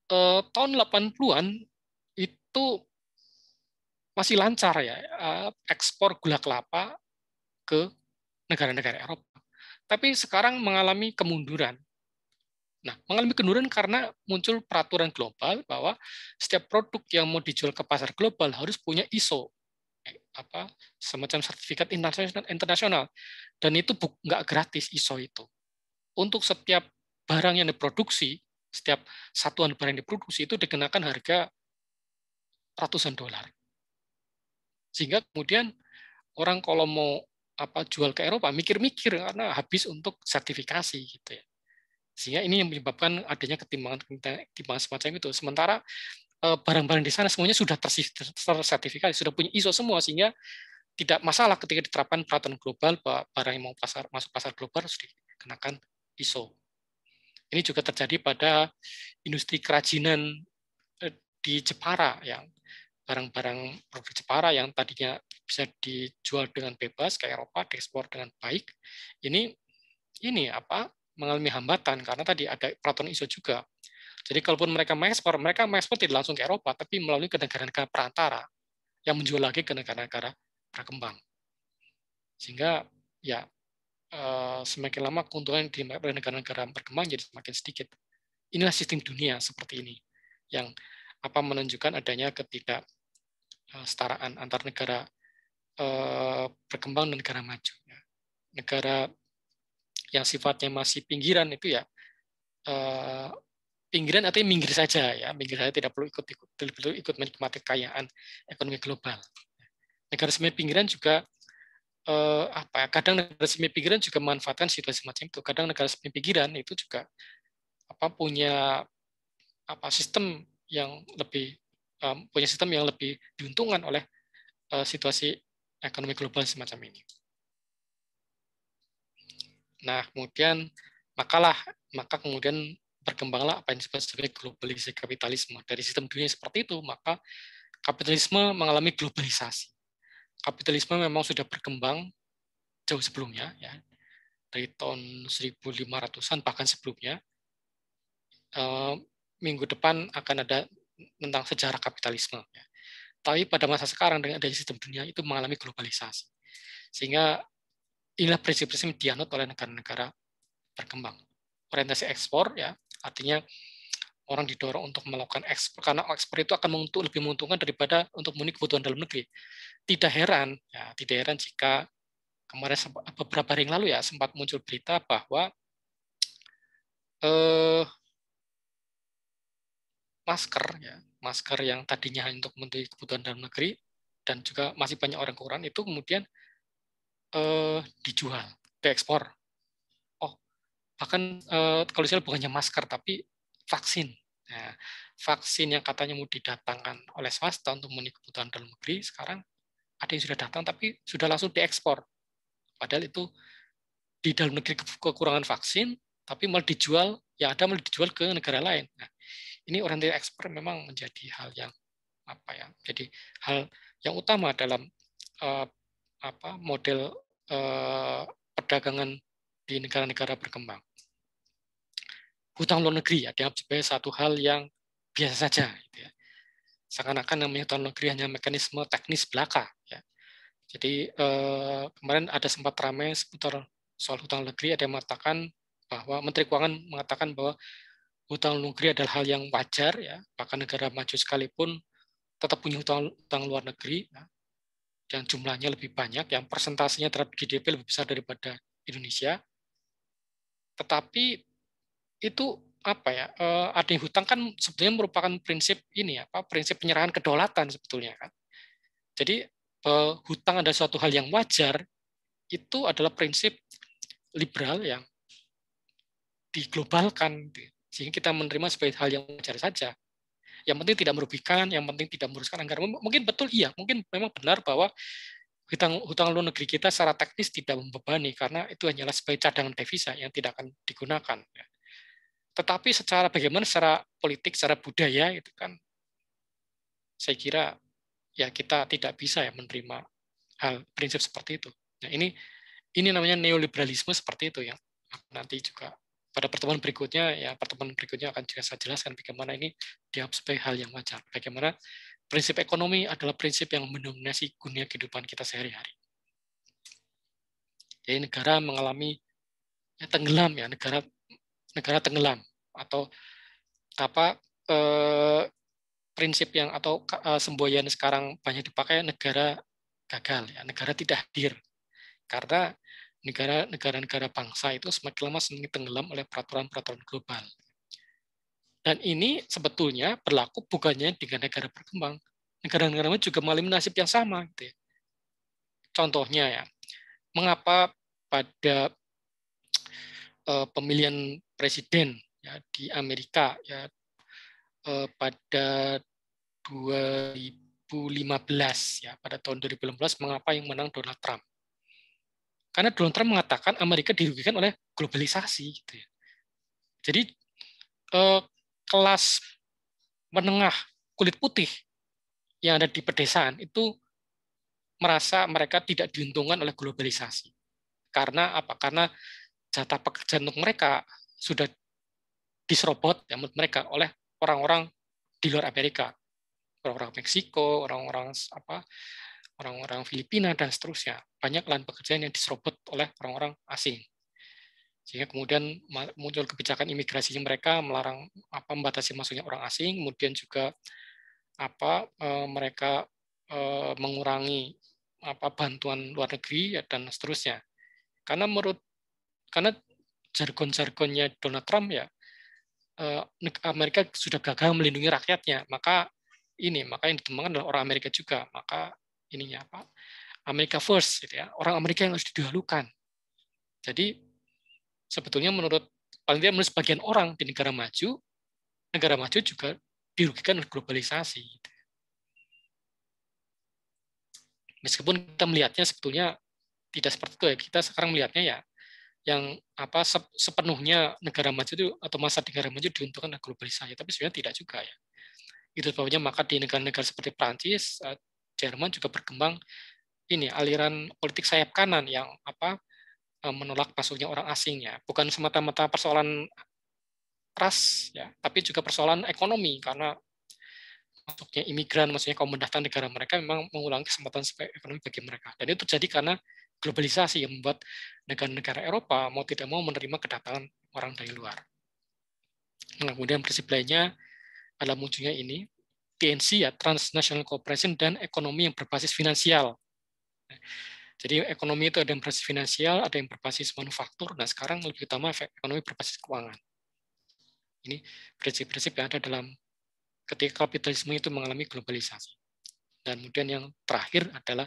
Tahun 80-an itu masih lancar ya ekspor gula kelapa ke negara-negara Eropa. Tapi sekarang mengalami kemunduran. Nah, mengalami kemunduran karena muncul peraturan global bahwa setiap produk yang mau dijual ke pasar global harus punya ISO, semacam sertifikat internasional. Dan itu nggak gratis ISO itu. Untuk setiap barang yang diproduksi, setiap satuan barang yang diproduksi itu dikenakan harga ratusan dolar. Sehingga kemudian orang kalau mau jual ke Eropa mikir-mikir karena habis untuk sertifikasi gitu ya. Sehingga ini yang menyebabkan adanya ketimbangan semacam itu. Sementara barang-barang di sana semuanya sudah tersertifikasi, sudah punya ISO semua, sehingga tidak masalah ketika diterapkan peraturan global bahwa barang yang mau masuk pasar global harus dikenakan ISO. Ini juga terjadi pada industri kerajinan di Jepara, yang barang-barang produk Jepara yang tadinya bisa dijual dengan bebas ke Eropa, diekspor dengan baik, ini mengalami hambatan karena tadi ada peraturan ISO juga. Jadi kalaupun mereka mengekspor tidak langsung ke Eropa, tapi melalui ke negara-negara perantara yang menjual lagi ke negara-negara berkembang. Sehingga ya semakin lama keuntungan di negara-negara berkembang jadi semakin sedikit. Inilah sistem dunia seperti ini yang menunjukkan adanya ketidaksetaraan antar negara berkembang dan negara maju. Negara yang sifatnya masih pinggiran itu ya pinggiran artinya minggir saja ya, minggir saja, tidak perlu ikut menikmati kekayaan ekonomi global. Negara semi pinggiran juga kadang negara semi pinggiran juga memanfaatkan situasi semacam itu. Kadang negara semi pinggiran itu juga punya sistem yang lebih diuntungkan oleh situasi ekonomi global semacam ini. Nah, maka kemudian berkembanglah apa yang disebut sebagai globalisasi kapitalisme. Dari sistem dunia seperti itu, maka kapitalisme mengalami globalisasi. Kapitalisme memang sudah berkembang jauh sebelumnya, ya, dari tahun 1500-an bahkan sebelumnya. Minggu depan akan ada tentang sejarah kapitalisme. Ya. Tapi pada masa sekarang dengan adanya sistem dunia itu mengalami globalisasi. Sehingga inilah prinsip-prinsip dianut oleh negara-negara berkembang. Orientasi ekspor, ya, artinya orang didorong untuk melakukan ekspor karena ekspor itu akan lebih menguntungkan daripada untuk memenuhi kebutuhan dalam negeri. Tidak heran jika kemarin beberapa hari yang lalu ya sempat muncul berita bahwa masker yang tadinya hanya untuk memenuhi kebutuhan dalam negeri dan juga masih banyak orang kekurangan itu kemudian dijual, diekspor. Bahkan kalau misalnya bukannya masker tapi vaksin. Nah, vaksin yang katanya mau didatangkan oleh swasta untuk memenuhi kebutuhan dalam negeri, sekarang ada yang sudah datang tapi sudah langsung diekspor Padahal itu di dalam negeri kekurangan vaksin, tapi malah dijual, yang ada malah dijual ke negara lain. Nah, ini orientasi ekspor memang menjadi hal yang jadi hal yang utama dalam model perdagangan di negara-negara berkembang. Hutang luar negeri dianggap sebagai satu hal yang biasa saja. Gitu ya. Seakan-akan namanya hutang luar negeri hanya mekanisme teknis belaka. Ya. Jadi kemarin ada sempat ramai seputar soal hutang luar negeri, ada yang mengatakan bahwa Menteri Keuangan mengatakan bahwa hutang luar negeri adalah hal yang wajar, ya, bahkan negara maju sekalipun tetap punya hutang luar negeri, ya, dan jumlahnya lebih banyak, yang persentasenya terhadap GDP lebih besar daripada Indonesia. Tetapi itu adanya hutang kan sebetulnya merupakan prinsip prinsip penyerahan kedaulatan sebetulnya kan. Jadi hutang adalah suatu hal yang wajar, itu adalah prinsip liberal yang diglobalkan, sehingga kita menerima sebagai hal yang wajar saja. Yang penting tidak merugikan, yang penting tidak merusakkan anggaran. Mungkin betul iya, mungkin memang benar bahwa hutang luar negeri kita secara teknis tidak membebani karena itu hanyalah sebagai cadangan devisa yang tidak akan digunakan. Tetapi bagaimana secara politik, secara budaya itu kan, saya kira ya kita tidak bisa ya menerima hal prinsip seperti itu. Nah ini namanya neoliberalisme seperti itu ya. Nanti juga pada pertemuan berikutnya akan juga saya jelaskan bagaimana ini dianggap sebagai hal yang wajar. Bagaimana prinsip ekonomi adalah prinsip yang mendominasi dunia kehidupan kita sehari-hari. Jadi negara mengalami tenggelam ya, negara tenggelam atau prinsip yang atau semboyan sekarang banyak dipakai negara gagal ya, negara tidak hadir. Karena negara-negara bangsa itu semakin lama semakin tenggelam oleh peraturan-peraturan global. Dan ini sebetulnya berlaku bukannya dengan negara berkembang. Negara-negara juga mengalami nasib yang sama. Gitu ya. Contohnya ya, mengapa pada pemilihan presiden ya, di Amerika ya, pada 2015 ya, pada tahun 2015 mengapa yang menang Donald Trump? Karena Donald Trump mengatakan Amerika dirugikan oleh globalisasi. Gitu ya. Jadi kelas menengah kulit putih yang ada di pedesaan itu merasa mereka tidak diuntungkan oleh globalisasi. Karena apa? Karena jatah pekerjaan untuk mereka sudah diserobot ya, mereka oleh orang-orang di luar Amerika, orang-orang Meksiko, orang-orang Filipina dan seterusnya. Banyak lahan pekerjaan yang diserobot oleh orang-orang asing. Sehingga kemudian muncul kebijakan imigrasi mereka melarang membatasi masuknya orang asing, kemudian juga mereka mengurangi bantuan luar negeri ya, dan seterusnya. Karena jargon-jargonnya Donald Trump ya, Amerika sudah gagal melindungi rakyatnya, maka yang dikembangkan adalah orang Amerika juga, maka America first, gitu ya. Orang Amerika yang harus didahulukan. Jadi sebetulnya menurut sebagian orang di negara maju juga dirugikan oleh globalisasi. Meskipun kita melihatnya sebetulnya tidak seperti itu ya, kita sekarang melihatnya ya yang sepenuhnya negara maju itu atau masa negara maju diuntungkan oleh globalisasi, tapi sebenarnya tidak juga ya. Itu sebabnya maka di negara-negara seperti Prancis, Jerman juga berkembang aliran politik sayap kanan yang menolak masuknya orang asing ya, bukan semata-mata persoalan ras ya, tapi juga persoalan ekonomi karena masuknya imigran, maksudnya kaum pendatang negara mereka memang mengulangi kesempatan ekonomi bagi mereka. Dan itu terjadi karena globalisasi yang membuat negara-negara Eropa mau tidak mau menerima kedatangan orang dari luar. Nah, kemudian prinsip lainnya adalah munculnya TNC ya, Transnational Cooperation, dan ekonomi yang berbasis finansial. Jadi ekonomi itu ada yang berbasis finansial, ada yang berbasis manufaktur, nah sekarang lebih utama ekonomi berbasis keuangan. Ini prinsip-prinsip yang ada dalam ketika kapitalisme itu mengalami globalisasi. Dan kemudian yang terakhir adalah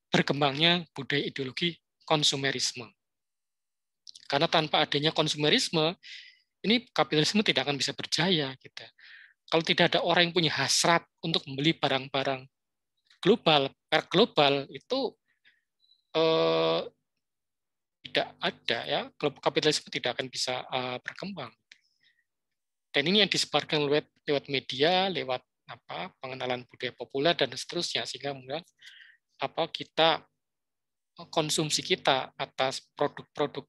berkembangnya budaya ideologi konsumerisme. Karena tanpa adanya konsumerisme, ini kapitalisme tidak akan bisa berjaya. Gitu. Kalau tidak ada orang yang punya hasrat untuk membeli barang-barang global, merek global, itu tidak ada ya, global kapitalisme tidak akan bisa berkembang. Dan ini yang disebarkan lewat media, lewat pengenalan budaya populer dan seterusnya, sehingga kemudian kita konsumsi kita atas produk-produk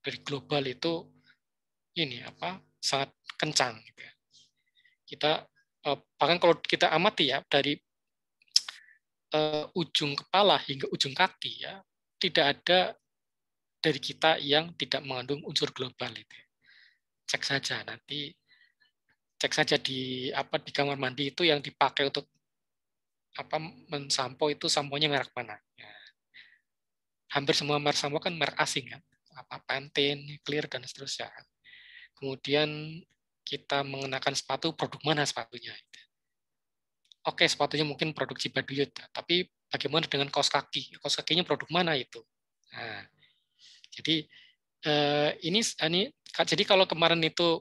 dari global itu ini sangat kencang gitu ya. Kita bahkan kalau kita amati ya dari ujung kepala hingga ujung kaki ya, tidak ada dari kita yang tidak mengandung unsur global itu. Cek saja nanti, cek saja di kamar mandi itu yang dipakai untuk mensampo itu samponya merek mana. Ya. Hampir semua merek sampo kan merek asing kan, Pantene, Clear dan seterusnya. Kemudian kita mengenakan sepatu, produk mana sepatunya? Oke, sepatunya mungkin produk Cibaduyut, tapi bagaimana dengan kaos kaki? Kaos kakinya produk mana itu? Nah, jadi ini jadi kalau kemarin itu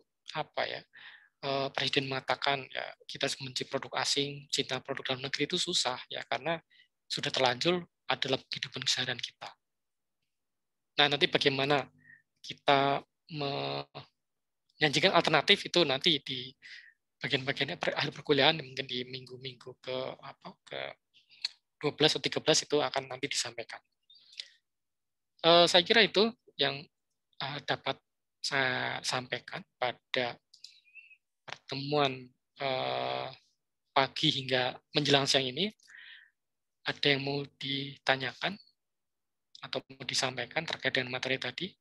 Presiden mengatakan ya kita membenci produk asing, cinta produk dalam negeri itu susah ya karena sudah terlanjur adalah kehidupan keseharian kita. Nah, nanti bagaimana kita menyajikan alternatif itu nanti di bagian-bagian akhir perkuliahan, mungkin di minggu-minggu ke 12 atau 13 itu akan nanti disampaikan. Saya kira itu yang dapat saya sampaikan pada pertemuan pagi hingga menjelang siang ini. Ada yang mau ditanyakan atau mau disampaikan terkait dengan materi tadi?